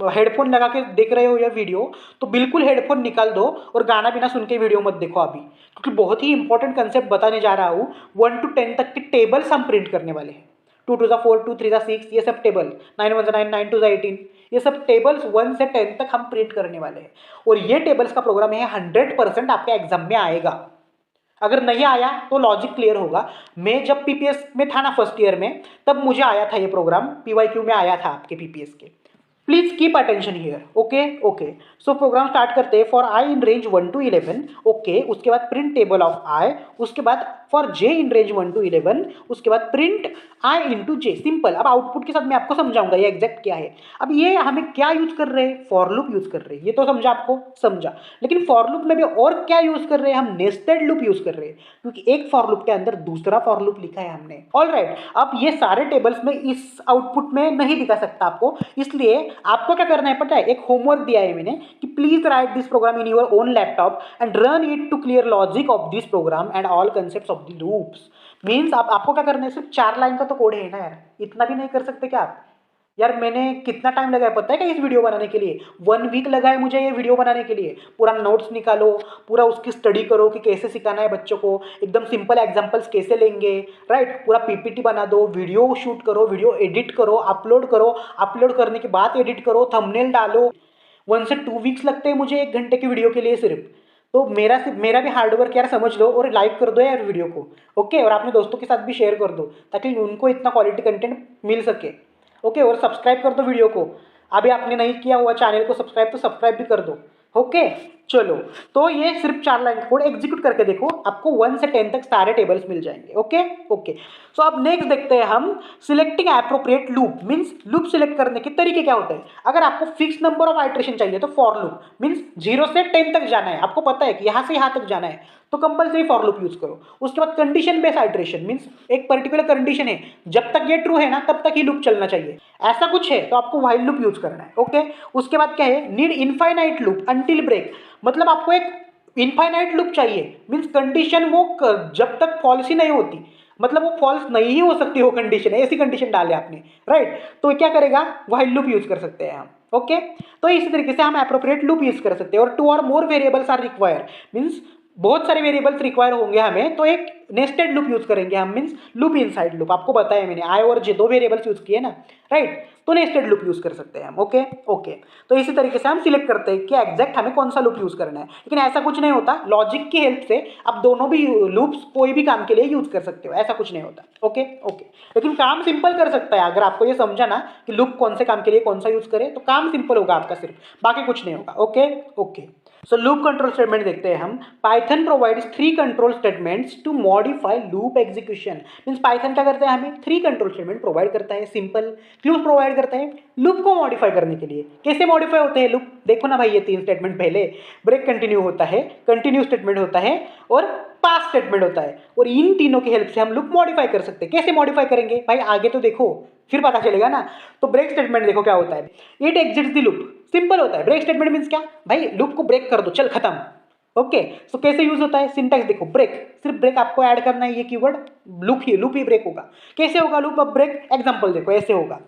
हेडफोन लगा के देख रहे हो या वीडियो, तो बिल्कुल हेडफोन निकाल दो और गाना बिना सुन के वीडियो मत देखो अभी, क्योंकि बहुत ही इंपॉर्टेंट कंसेप्ट बताने जा रहा हूँ। 1 to 10 तक के टेबल्स हम प्रिंट करने वाले हैं। 2 2 4, 2 3 6, ये सब टेबल, 9 1 9, 9 2 18, ये सब टेबल्स 1 से 10 तक हम प्रिंट करने वाले हैं। और ये टेबल्स का प्रोग्राम है 100% आपके एग्जाम में आएगा। अगर नहीं आया तो लॉजिक क्लियर होगा। मैं जब पीपीएस में था ना फर्स्ट ईयर में, तब मुझे आया था ये प्रोग्राम, पीवाईक्यू में आया था आपके पीपीएस के। Please keep attention here. Okay okay, so program start करते हैं। For I in range 1 to 11, okay, उसके बाद प्रिंट टेबल ऑफ आई, उसके बाद for J in range 1 to 11, उसके बाद print I into J, simple. अब आउटपुट के साथ मैं आपको समझाऊंगा ये एग्जैक्ट क्या है। अब ये हमें क्या यूज कर रहे हैं? फॉर लूप यूज कर रहे हैं, ये तो समझा आपको, समझा। लेकिन फॉर लूप में भी और क्या यूज कर रहे हैं? हम नेस्टेड लूप यूज कर रहे हैं, क्योंकि एक फॉर लूप के अंदर दूसरा फॉर लूप लिखा है हमने। ऑलराइट, अब ये सारे टेबल्स में इस आउटपुट में नहीं दिखा सकता आपको, इसलिए आपको क्या करना है पता है? एक होमवर्क दिया है मैंने कि please write this program in your own laptop and run it to clear logic of this program and all concepts of the loops. Means आपको क्या करना है? सिर्फ 4 लाइन का तो कोड है ना यार, इतना भी नहीं कर सकते क्या आप? यार मैंने कितना टाइम लगाया पता है क्या इस वीडियो बनाने के लिए? 1 वीक लगा है मुझे ये वीडियो बनाने के लिए। पूरा नोट्स निकालो, पूरा उसकी स्टडी करो कि कैसे सिखाना है बच्चों को, एकदम सिंपल एग्जांपल्स कैसे लेंगे, राइट। पूरा पीपीटी बना दो, वीडियो शूट करो, वीडियो एडिट करो, अपलोड करने के बाद एडिट करो, थंबनेल डालो। 1 से 2 वीक्स लगते हैं मुझे 1 घंटे की वीडियो के लिए सिर्फ। तो मेरा भी हार्डवर्क यार समझ लो और लाइक कर दो यार वीडियो को। ओके, और अपने दोस्तों के साथ भी शेयर कर दो ताकि उनको इतना क्वालिटी कंटेंट मिल सके। ओके, और सब्सक्राइब कर दो वीडियो को। अभी आपने नहीं किया हुआ चैनल को सब्सक्राइब तो सब्सक्राइब भी कर दो। ओके, चलो, तो ये सिर्फ 4 लाइन कोड एग्जीक्यूट करके देखो, आपको 1 से 10 तक सारे टेबल्स मिल जाएंगे। ओके ओके, सो अब नेक्स्ट देखते हैं हम selecting appropriate loop. Means loop select करने के तरीके क्या होते हैं। अगर आपको फिक्स नंबर ऑफ आइट्रेशन चाहिए तो फॉर लूप मींस 0 से 10 तक जाना है, आपको पता है कि यहाँ से यहाँ तक जाना है तो कंपल्सरी फॉर लूप यूज करो। उसके बाद कंडीशन बेस्ड आइट्रेशन मींस एक पर्टिकुलर कंडीशन है, जब तक ये ट्रू है ना तब तक ही लूप चलना चाहिए, ऐसा कुछ है तो आपको व्हाइल लूप यूज करना है। ओके, उसके बाद क्या है need infinite loop until break, मतलब आपको एक इनफाइनाइट लूप चाहिए मींस कंडीशन वो जब तक फॉल्स ही नहीं होती, मतलब वो फॉल्स नहीं ही हो सकती वो कंडीशन, ऐसी कंडीशन डाले आपने, राइट। तो क्या करेगा व्हाइल लूप यूज कर सकते हैं हम। ओके, तो इसी तरीके से हम एप्रोप्रिएट लूप यूज कर सकते हैं। और 2 और more variables are require means बहुत सारे वेरिएबल्स रिक्वायर होंगे हमें, तो एक नेस्टेड लूप यूज करेंगे हम मींस लूप इनसाइड लूप। आपको बताया मैंने आई और जे 2 वेरिएबल्स यूज किए ना, राइट, तो नेस्टेड लूप यूज कर सकते हैं हम। ओके ओके, तो इसी तरीके से हम सिलेक्ट करते हैं कि एग्जैक्ट हमें कौन सा लूप यूज करना है। लेकिन ऐसा कुछ नहीं होता, लॉजिक की हेल्प से आप दोनों भी लूप्स कोई भी काम के लिए यूज कर सकते हो, ऐसा कुछ नहीं होता। ओके ओके, लेकिन काम सिंपल कर सकता है अगर आपको ये समझा ना कि लूप कौन से काम के लिए कौन सा यूज करे, तो काम सिंपल होगा आपका सिर्फ, बाकी कुछ नहीं होगा। Okay okay, so loop control statement देखते हैं हम। Python provides 3 control statements to modify loop execution. Means Python क्या करता है, हमें 3 कंट्रोल स्टेटमेंट प्रोवाइड करता है, सिंपल क्यों प्रोवाइड करता है, लूप को मॉडिफाई करने के लिए। कैसे मॉडिफाई होते हैं लूप, देखो ना भाई, ये 3 स्टेटमेंट, पहले ब्रेक कंटिन्यू होता है, कंटिन्यू स्टेटमेंट होता है और पास स्टेटमेंट होता है, और इन तीनों की हेल्प से हम लूप मॉडिफाई कर सकते हैं। कैसे मॉडिफाई करेंगे भाई, आगे तो देखो फिर पता चलेगा ना। तो ब्रेक स्टेटमेंट देखो क्या होता है, it exits the loop, simple होता है। ब्रेक स्टेटमेंट मींस क्या भाई, लूप को ब्रेक कर दो, चल खत्म। ओके, सो कैसे यूज होता है, सिंटैक्स देखो, ब्रेक, सिर्फ ब्रेक आपको ऐड करना है, ये कीवर्ड लूप ही ब्रेक होगा। कैसे होगा लूप अब ब्रेक, एग्जांपल देखो, ऐसे होगा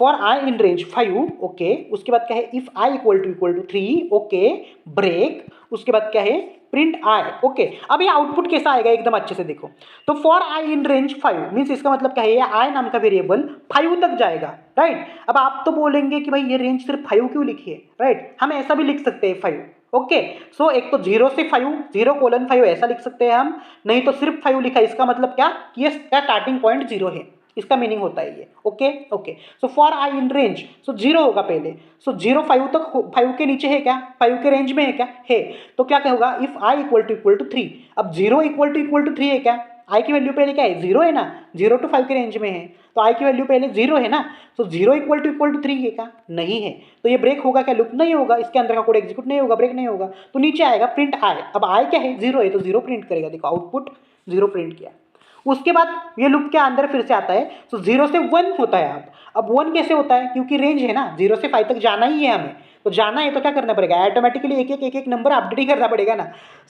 for I in range 5, okay, उसके बाद क्या है if I equal to 3, okay, break, उसके बाद क्या है प्रिंट आई। ओके, अब ये आउटपुट कैसा आएगा एकदम अच्छे से देखो। तो for I in range 5 means इसका मतलब क्या है, ये आई नाम का वेरिएबल 5 तक जाएगा, राइट। अब आप तो बोलेंगे कि भाई ये रेंज सिर्फ 5 क्यों लिखी है, राइट, हम ऐसा भी लिख सकते हैं 5। ओके, सो एक तो 0 से 5, 0:5 ऐसा लिख सकते हैं हम, नहीं तो सिर्फ 5 लिखा है, इसका मतलब क्या कि ये स्टार्टिंग पॉइंट 0 है, इसका मीनिंग होता है ये। Okay okay, so for I in range, so 0 होगा पहले, सो 0 5 तक, 5 के नीचे है क्या, 5 के रेंज में है क्या, है, तो क्या होगा इफ आई इक्वल टू 3। अब 0 इक्वल टू 3 है क्या, आई की वैल्यू पहले क्या है 0 है ना, 0 to 5 के रेंज में है, तो आई की वैल्यू पहले 0 है ना, तो 0 इक्वल टू 3 है क्या, नहीं है, तो ये ब्रेक होगा क्या, लूप नहीं होगा, इसके अंदर का कोड एग्जीक्यूट नहीं होगा, ब्रेक नहीं होगा, तो नीचे आएगा प्रिंट आई। अब आई क्या है 0 है, तो 0 प्रिंट करेगा, देखो आउटपुट 0 प्रिंट किया। उसके बाद ये लूप के अंदर फिर से आता है, तो 0 से 1 होता है। अब 1 कैसे होता है, क्योंकि रेंज है ना, 0 से 5 तक जाना ही है हमें, तो जाना है तो क्या करना पड़ेगा, ऑटोमेटिकली एक नंबर अपडेट ही करना पड़ेगा ना।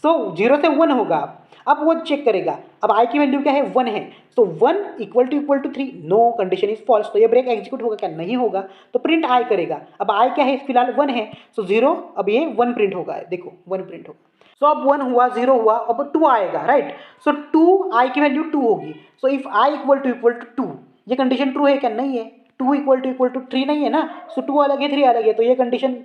सो 0 से 1 होगा, अब वो चेक करेगा, अब आई की वैल्यू क्या है 1 है, तो 1 equal to 3, no, condition is false, तो ये ब्रेक एग्जीक्यूट होगा क्या, नहीं होगा, तो प्रिंट आई करेगा। अब आई क्या है फिलहाल 1 है, सो 0, अब ये 1 प्रिंट होगा, देखो 1 प्रिंट होगा। सो अब 1 हुआ, 0 हुआ, अब 2 आएगा, राइट, सो 2, आई की वैल्यू 2 होगी, so if I equal to 2, ये कंडीशन ट्रू है क्या, नहीं है, 2 इक्वल टू 3 नहीं है ना, सो 2 अलग है 3 अलग है, तो ये कंडीशन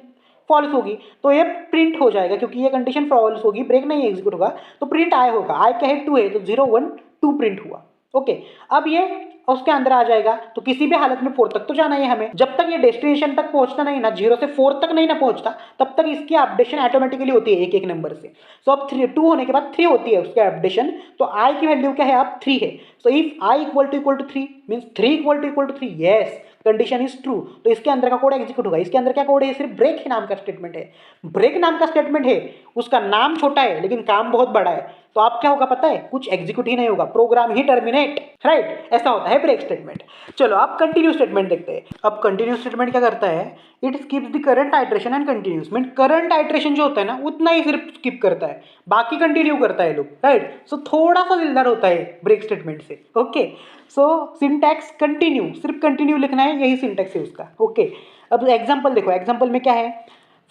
फॉल्स होगी, तो ये प्रिंट हो जाएगा, क्योंकि ये कंडीशन फॉल्स होगी, ब्रेक नहीं एग्जीक्यूट होगा, तो प्रिंट आई होगा, आई क्या है 2 है, तो 0 1 2 प्रिंट हुआ। ओके, अब ये उसके अंदर आ जाएगा, तो किसी भी हालत में 4 तक तो जाना है हमें, जब तक ये डेस्टिनेशन तक पहुंचना नहीं ना, 0 से 4 तक नहीं ना पहुंचता, तब तक इसकी अपडेशन ऑटोमेटिकली होती है एक एक नंबर से। सो अब 2 होने के बाद 3 होती है उसकी अपडेशन, तो आई की वैल्यू क्या है अब 3 है, so if I equal to 3 means 3 equal to 3, yes, condition is true, तो इसके अंदर का कोड एग्जीक्यूट होगा। इसके अंदर क्या कोड है, सिर्फ ब्रेक नाम का स्टेटमेंट है, ब्रेक नाम का स्टेटमेंट है, उसका नाम छोटा है लेकिन काम बहुत बड़ा है, तो आप क्या होगा पता है, कुछ एग्जीक्यूट ही नहीं होगा, प्रोग्राम ही टर्मिनेट, राइट, ऐसा होता है ब्रेक स्टेटमेंट। चलो अब कंटिन्यू स्टेटमेंट देखते हैं। अब कंटिन्यू स्टेटमेंट क्या करता है, it skips the current iteration and continuous, mean current iteration जो होता है ना उतना ही सिर्फ स्किप करता है, बाकी कंटिन्यू करता है लूप, राइट, सो थोड़ा सा दिलदार होता है ब्रेक स्टेटमेंट से। ओके, सो सिंटैक्स कंटिन्यू, सिर्फ कंटिन्यू लिखना है, यही सिंटैक्स है उसका। ओके, अब एग्जांपल देखो, एग्जांपल में क्या है,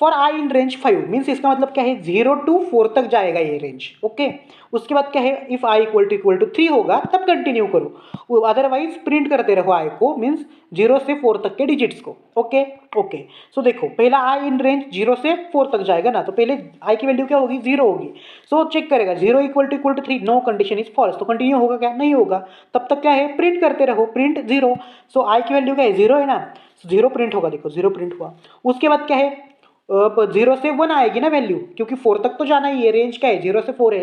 for I in range 5 means इसका मतलब क्या है 0 to 4 तक जाएगा ये रेंज। ओके, उसके बाद क्या है इफ आई इक्वल टू 3 होगा तब कंटिन्यू करो, अदरवाइज प्रिंट करते रहो आई को, मीन्स 0 से 4 तक के डिजिट्स को। ओके ओके, सो देखो पहला आई इन रेंज 0 से 4 तक जाएगा ना, तो पहले आई की वैल्यू क्या होगी 0 होगी। सो चेक करेगा 0 equal to 3, no condition is false, तो कंटिन्यू होगा क्या, नहीं होगा। तब तक क्या है प्रिंट करते रहो, प्रिंट 0। सो आई की वैल्यू क्या है 0 है ना, 0 प्रिंट होगा, देखो 0 प्रिंट हुआ। उसके बाद क्या है 0 से 1 आएगी ना वैल्यू, क्योंकि 4 तक तो जाना ही है, रेंज क्या है 0 से 4 है।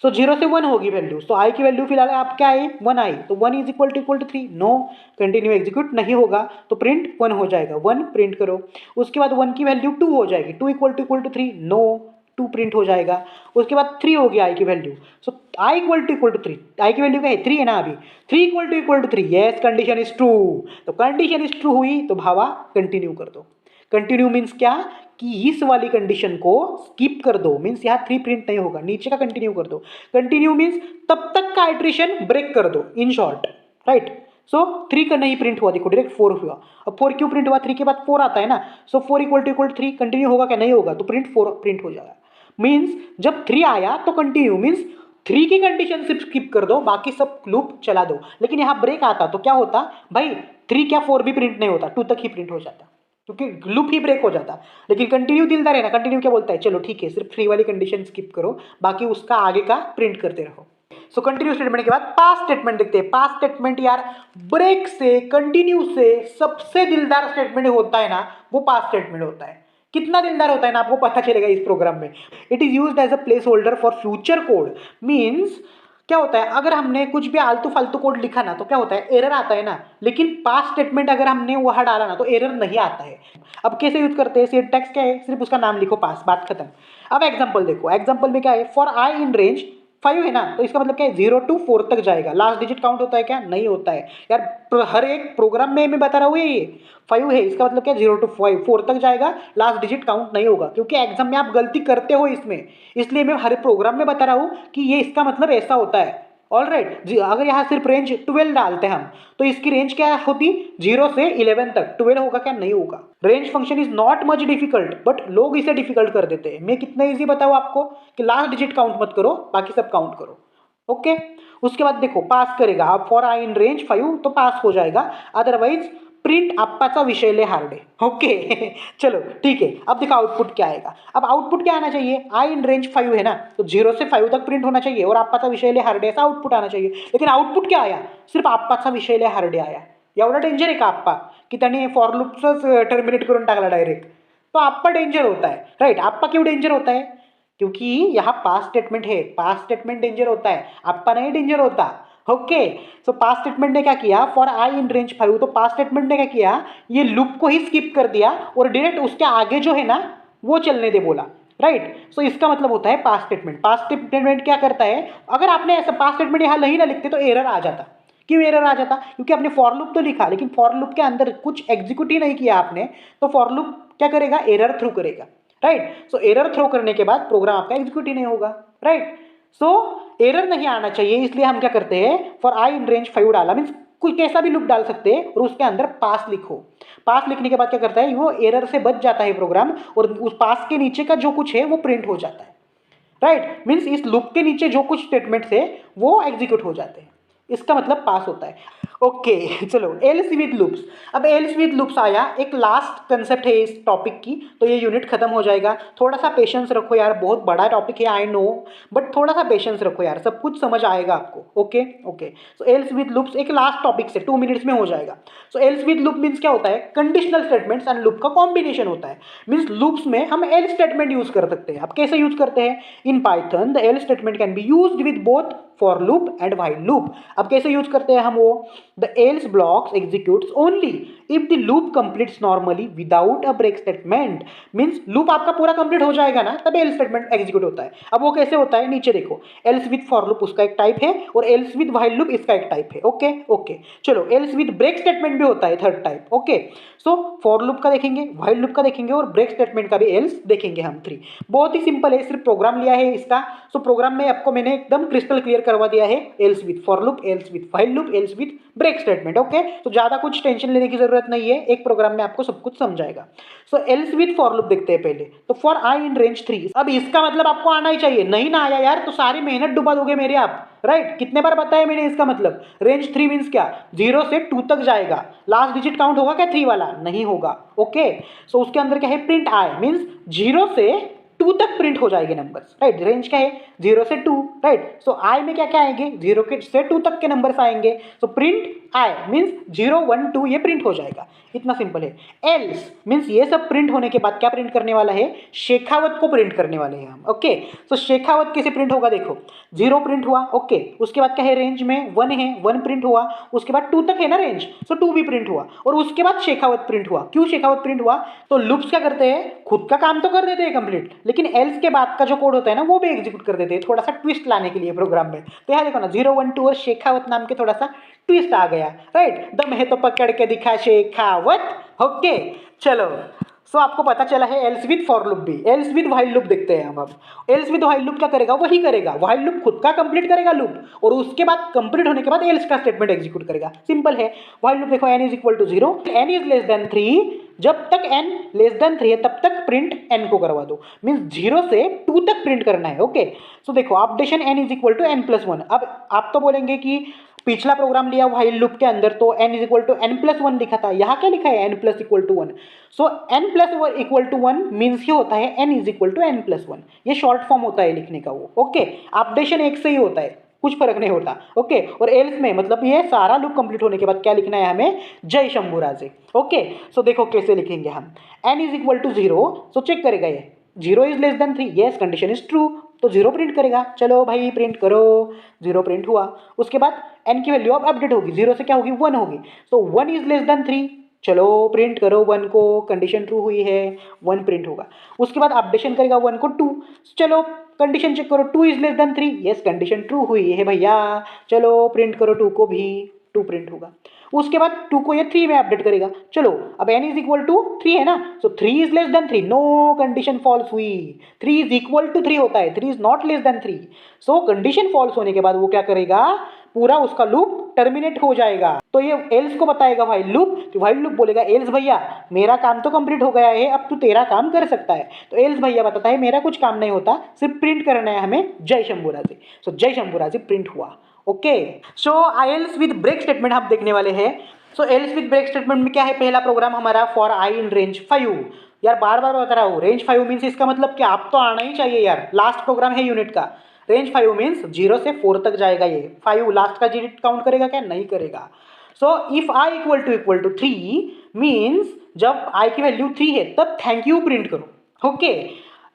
सो 0 से 1 होगी वैल्यू, तो आई की वैल्यू फिलहाल आप क्या आई 1 आई, तो 1 is equal to 3, no continue execute नहीं होगा, तो प्रिंट 1 हो जाएगा, 1 प्रिंट करो। उसके बाद 1 की वैल्यू 2 हो जाएगी, 2 इक्वल टू 3, नो 2 प्रिंट हो जाएगा। उसके बाद 3 होगी आई की value, so I equal to 3, I की वैल्यू क्या है 3 है ना अभी, 3 equal to 3, yes condition is true, तो कंडीशन इज ट्रू हुई तो भावा कंटिन्यू कर दो। कंटिन्यू मीन्स क्या कि इस वाली कंडीशन को स्किप कर दो, मीन्स यहाँ 3 प्रिंट नहीं होगा, नीचे का कंटिन्यू कर दो। कंटिन्यू मीन्स तब तक का आइट्रेशन ब्रेक कर दो, इन शॉर्ट, राइट। सो 3 का नहीं प्रिंट हुआ, देखो डायरेक्ट 4 हुआ। अब 4 क्यों प्रिंट हुआ, 3 के बाद 4 आता है ना, सो 4 इक्वल टू 3 कंटिन्यू होगा क्या, नहीं होगा, तो प्रिंट 4 प्रिंट हो जाएगा। मीन्स जब 3 आया तो कंटिन्यू, मीन्स 3 की कंडीशन सिर्फ स्किप कर दो, बाकी सब लूप चला दो। लेकिन यहाँ ब्रेक आता तो क्या होता भाई, 3 क्या 4 भी प्रिंट नहीं होता, 2 तक ही प्रिंट हो जाता, क्योंकि लूप ही ब्रेक हो जाता। लेकिन कंटिन्यू दिलदार है ना, कंटिन्यू क्या बोलता है, चलो ठीक है सिर्फ 3 वाली कंडीशन स्किप करो, बाकी उसका आगे का प्रिंट करते रहो। सो कंटिन्यू स्टेटमेंट के बाद पास्ट स्टेटमेंट देखते हैं। पास्ट स्टेटमेंट यार ब्रेक से कंटिन्यू से सबसे दिलदार स्टेटमेंट होता है ना, वो पास्ट स्टेटमेंट होता है। कितना दिलदार होता है ना, आपको पता चलेगा इस प्रोग्राम में। It is used as a placeholder for future code, means क्या होता है अगर हमने कुछ भी आलतू फालतू कोड लिखा ना, तो क्या होता है एरर आता है ना, लेकिन पास्ट स्टेटमेंट अगर हमने वहां डाला ना तो एरर नहीं आता है। अब कैसे यूज करते हैं, सिंटैक्स क्या है, सिर्फ उसका नाम लिखो पास, बात खत्म। अब एग्जांपल देखो, एग्जांपल में क्या है, फॉर आई इन रेंज 5 है ना, तो इसका मतलब क्या है 0 to 4 तक जाएगा। लास्ट डिजिट काउंट होता है क्या, नहीं होता है यार, हर एक प्रोग्राम में मैं बता रहा हूँ ये 5 है, इसका मतलब क्या 0 to 4 तक जाएगा, लास्ट डिजिट काउंट नहीं होगा, क्योंकि एग्जाम में आप गलती करते हो इसमें, इसलिए मैं हर प्रोग्राम में बता रहा हूँ कि ये इसका मतलब ऐसा होता है। ऑल राइट जी, अगर यहाँ सिर्फ रेंज 12 डालते हैं हम, तो इसकी रेंज क्या होती 0 से 11 तक, 12 होगा क्या, नहीं होगा। Range function is not much difficult, but लोग इसे डिफिकल्ट कर देते हैं। मैं कितना इजी बताऊँ आपको कि लास्ट डिजिट काउंट मत करो, बाकी सब काउंट करो। ओके, उसके बाद देखो पास करेगा, अब फॉर आई इन रेंज 5 तो पास हो जाएगा, अदरवाइज प्रिंट आप्पाचा विषय ले हार्डे। ओके चलो ठीक है, अब देखो आउटपुट क्या आएगा। अब आउटपुट क्या आना चाहिए, आई इन रेंज 5 है ना, तो 0 से 5 तक प्रिंट होना चाहिए और आप्पाचा विषय ले हार्डे ऐसा आउटपुट आना चाहिए। लेकिन आउटपुट क्या आया, सिर्फ आप्पाचा विषय ले हार्डे आया। एवढा डेंजर आहे का आप्पा, की त्याने फॉर लूपच टर्मिनेट करून टाकला डायरेक्ट, तो आप्पा डेंजर होता है, राइट। आप्पा क्यों डेंजर होता है, क्योंकि यहाँ पास्ट स्टेटमेंट है, पास्ट स्टेटमेंट डेंजर होता है, आप्पा नहीं डेंजर होता। ओके, सो पास्ट स्टेटमेंट ने क्या किया, फॉर आई इन रेंज 5, तो पास्ट स्टेटमेंट ने क्या किया, ये लूप को ही स्किप कर दिया और डायरेक्ट उसके आगे जो है ना वो चलने दे बोला, राइट। सो इसका मतलब होता है पास्ट स्टेटमेंट। पास्ट स्टेटमेंट क्या करता है, अगर आपने ऐसा पास्ट स्टेटमेंट यहाँ नहीं ना लिखते तो एरर आ जाता। क्यों एरर आ जाता, क्योंकि आपने फॉर लूप तो लिखा, लेकिन फॉर लूप के अंदर कुछ एग्जीक्यूट ही नहीं किया आपने, तो फॉर लूप क्या करेगा, एरर थ्रू करेगा, राइट। सो एरर थ्रो करने के बाद प्रोग्राम आपका एग्जीक्यूट ही नहीं होगा, राइट। सो एरर नहीं आना चाहिए, इसलिए हम क्या करते हैं, फॉर आई इन रेंज 5 डाला, मीन्स कोई कैसा भी लूप डाल सकते हैं और उसके अंदर पास लिखो। पास लिखने के बाद क्या करता है, वो एरर से बच जाता है प्रोग्राम, और उस पास के नीचे का जो कुछ है वो प्रिंट हो जाता है, राइट। मीन्स इस लूप के नीचे जो कुछ स्टेटमेंट्स है वो एग्जीक्यूट हो जाते हैं, इसका मतलब पास होता है। ओके चलो एल्स विद लूप्स। अब एल्स विद लूप्स आया, एक लास्ट कंसेप्ट है इस टॉपिक की, तो ये यूनिट खत्म हो जाएगा। थोड़ा सा पेशेंस रखो यार, बहुत बड़ा टॉपिक है आई नो, बट थोड़ा सा पेशेंस रखो यार, सब कुछ समझ आएगा आपको। Okay okay, so else with loops एक लास्ट टॉपिक से 2 मिनट्स में हो जाएगा। सो एल्स विद लूप मीन्स क्या होता है, कंडीशनल स्टेटमेंट्स एंड लूप का कॉम्बिनेशन होता है। मीन्स लूप्स में हम एल्स स्टेटमेंट यूज कर सकते हैं। अब कैसे यूज करते हैं, in Python the else statement can be used with both for loop and while loop. अब कैसे यूज करते हैं हम वो, the else blocks executes only if the loop completes normally without a break statement. Means loop आपका पूरा कंप्लीट हो जाएगा ना, तब एल्स स्टेटमेंट एग्जीक्यूट होता है। अब वो कैसे होता है, नीचे देखो, एल्स विद फॉर लूप उसका एक टाइप है और एल्स विद व्हाइल लूप इसका एक टाइप है। ओके ओके, चलो एल्स विद ब्रेक स्टेटमेंट भी होता है third type. Okay, so for loop का देखेंगे, व्हाइल लूप का देखेंगे और ब्रेक स्टेटमेंट का भी एल्स देखेंगे हम 3। बहुत ही सिंपल है, सिर्फ प्रोग्राम लिया है इसका। सो प्रोग्राम में आपको मैंने एकदम क्रिस्टल क्लियर करवा दिया है else with for loop, else with while loop, else with break statement. Okay, तो ज़्यादा कुछ टेंशन लेने की जरूरत नहीं है, एक प्रोग्राम में आपको सब कुछ समझाएगा। सो एल्स विथ फॉर लूप देखते हैं पहले। तो फॉर आई इन रेंज 3, अब इसका मतलब आपको आना ही चाहिए, नहीं ना आया यार तो सारी मेहनत डुबा दोगे मेरे आप, राइट। कितने बार बताया मैंने इसका मतलब, रेंज 3 मीन्स क्या, 0 से 2 तक जाएगा, लास्ट डिजिट काउंट होगा क्या 3 वाला, नहीं होगा। ओके, सो उसके अंदर क्या है, प्रिंट आई मीन्स 0 से 2 तक प्रिंट हो जाएंगे नंबर्स, राइट। रेंज क्या है 0 से 2, राइट। सो आई में क्या क्या आएंगे, 0 से 2 तक के नंबर्स आएंगे। सो प्रिंट आई मीन्स 0 1 2 ये प्रिंट हो जाएगा, इतना सिंपल है। एल्स मीन्स ये सब प्रिंट होने के बाद क्या प्रिंट करने वाला है, शेखावत को प्रिंट करने वाले हैं हम। ओके, सो शेखावत कैसे प्रिंट होगा, देखो 0 प्रिंट हुआ, ओके, उसके बाद क्या है, रेंज में 1 है, 1 प्रिंट हुआ, उसके बाद 2 तक है ना रेंज, सो 2 भी प्रिंट हुआ, और उसके बाद शेखावत प्रिंट हुआ। क्यों शेखावत प्रिंट हुआ, तो लूप्स क्या करते हैं, खुद का काम तो कर देते हैं कंप्लीट, लेकिन एल्स के बाद का जो कोड होता है ना वो भी एग्जीक्यूट कर देते हैं, थोड़ा सा ट्विस्ट लाने के लिए प्रोग्राम में। तो यहाँ देखो ना 0 1 2 और शेखावत नाम के थोड़ा सा ट्विस्ट आ गया, राइट। दम है तो पकड़ के दिखा शेखावत। ओके, चलो, सो आपको पता चला है एल्स विथ फॉर लूप भी। एल्स विथ व्हाइल लूप देखते हैं हम अब। एल्स विथ व्हाइल लूप क्या करेगा, वही करेगा, व्हाइल लूप खुद का कंप्लीट करेगा लूप, और उसके बाद कंप्लीट होने के बाद एल्स का स्टेटमेंट एग्जीक्यूट करेगा, सिंपल है। व्हाइल लूप देखो n is equal to 0, n is less than 3, जब तक n लेस देन 3 है तब तक प्रिंट n को करवा दो, मीन्स 0 से 2 तक प्रिंट करना है। ओके, सो देखो updation n is equal to n plus 1। अब आप तो बोलेंगे कि पिछला प्रोग्राम लिया व्हाइल लूप के अंदर तो n is equal to n plus 1 लिखा था, यहाँ क्या लिखा है n plus equal to 1। So n plus equal to 1 means ये होता है n is equal to n plus 1, ये शॉर्ट फॉर्म होता है लिखने का वो। ओके, अपडेशन एक से ही होता है, कुछ फर्क नहीं होता। ओके, और एल्स में मतलब ये सारा लूप कंप्लीट होने के बाद क्या लिखना है हमें, जय शंभुराजे। ओके, सो देखो कैसे लिखेंगे हम, n is equal to 0, so check करेगा ये 0 is less than 3, yes condition is true, तो 0 प्रिंट करेगा। चलो भाई प्रिंट करो, 0 प्रिंट हुआ, उसके बाद n की वैल्यू अब अपडेट होगी, 0 से क्या होगी 1 होगी, तो 1 इज लेस देन 3, चलो प्रिंट करो 1 को, कंडीशन ट्रू हुई है, 1 प्रिंट होगा। उसके बाद अपडेशन करेगा 1 को 2, चलो कंडीशन चेक करो 2 is less than 3, yes condition true हुई है भैया, चलो प्रिंट करो 2 को भी, 2 प्रिंट होगा। उसके बाद 2 को ये 3 में अपडेट करेगा। चलो अब n इज इक्वल टू 3 है ना, so 3 is less than 3, no condition false हुई, 3 इज इक्वल टू 3 होता है, 3 is not less than 3, so condition false होने के बाद वो क्या करेगा, पूरा उसका लूप टर्मिनेट हो जाएगा। तो ये एल्स को बताएगा व्हाइल लूप, तो व्हाइल लूप बोलेगा एल्स भैया मेरा काम तो कंप्लीट हो गया है, अब तू तेरा काम कर सकता है। तो एल्स भैया बताता है मेरा कुछ काम नहीं होता, सिर्फ प्रिंट करना है हमें जय शंभुराजे। सो जय शंभुराजे प्रिंट हुआ। Okay, so else with break statement हम देखने वाले हैं। So else with break statement में क्या है, पहला प्रोग्राम हमारा फॉर आई इन रेंज 5। यार बार बार बता रहा हूँ, रेंज 5 मीन्स इसका मतलब क्या, आप तो आना ही चाहिए यार, लास्ट प्रोग्राम है यूनिट का। रेंज 5 मीन्स 0 से 4 तक जाएगा, ये 5 लास्ट का डिजिट काउंट करेगा क्या, नहीं करेगा। So if I equal to 3 means जब आई की वैल्यू 3 है तब थैंक यू प्रिंट करो। ओके,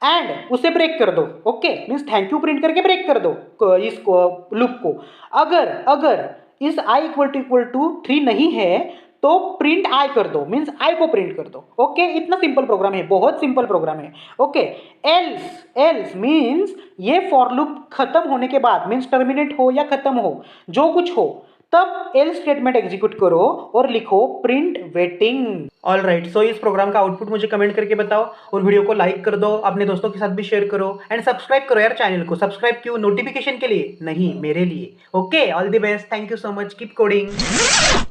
एंड उसे ब्रेक कर दो। Okay, means thank you print करके ब्रेक कर दो इसको लूप को। अगर इस आई इक्वल टू 3 नहीं है तो प्रिंट आई कर दो, मीन्स आई को प्रिंट कर दो। ओके, इतना सिंपल प्रोग्राम है, बहुत सिंपल प्रोग्राम है। ओके, एल्स मीन्स ये फॉर लूप खत्म होने के बाद, मीन्स टर्मिनेट हो या खत्म हो जो कुछ हो, तब एल्स स्टेटमेंट एग्जीक्यूट करो और लिखो प्रिंट वेटिंग। ऑल राइट, सो इस प्रोग्राम का आउटपुट मुझे कमेंट करके बताओ, और वीडियो को लाइक कर दो, अपने दोस्तों के साथ भी शेयर करो, एंड सब्सक्राइब करो यार चैनल को। सब्सक्राइब क्यों, नोटिफिकेशन के लिए नहीं, मेरे लिए। Okay, all the best, thank you so much, keep coding.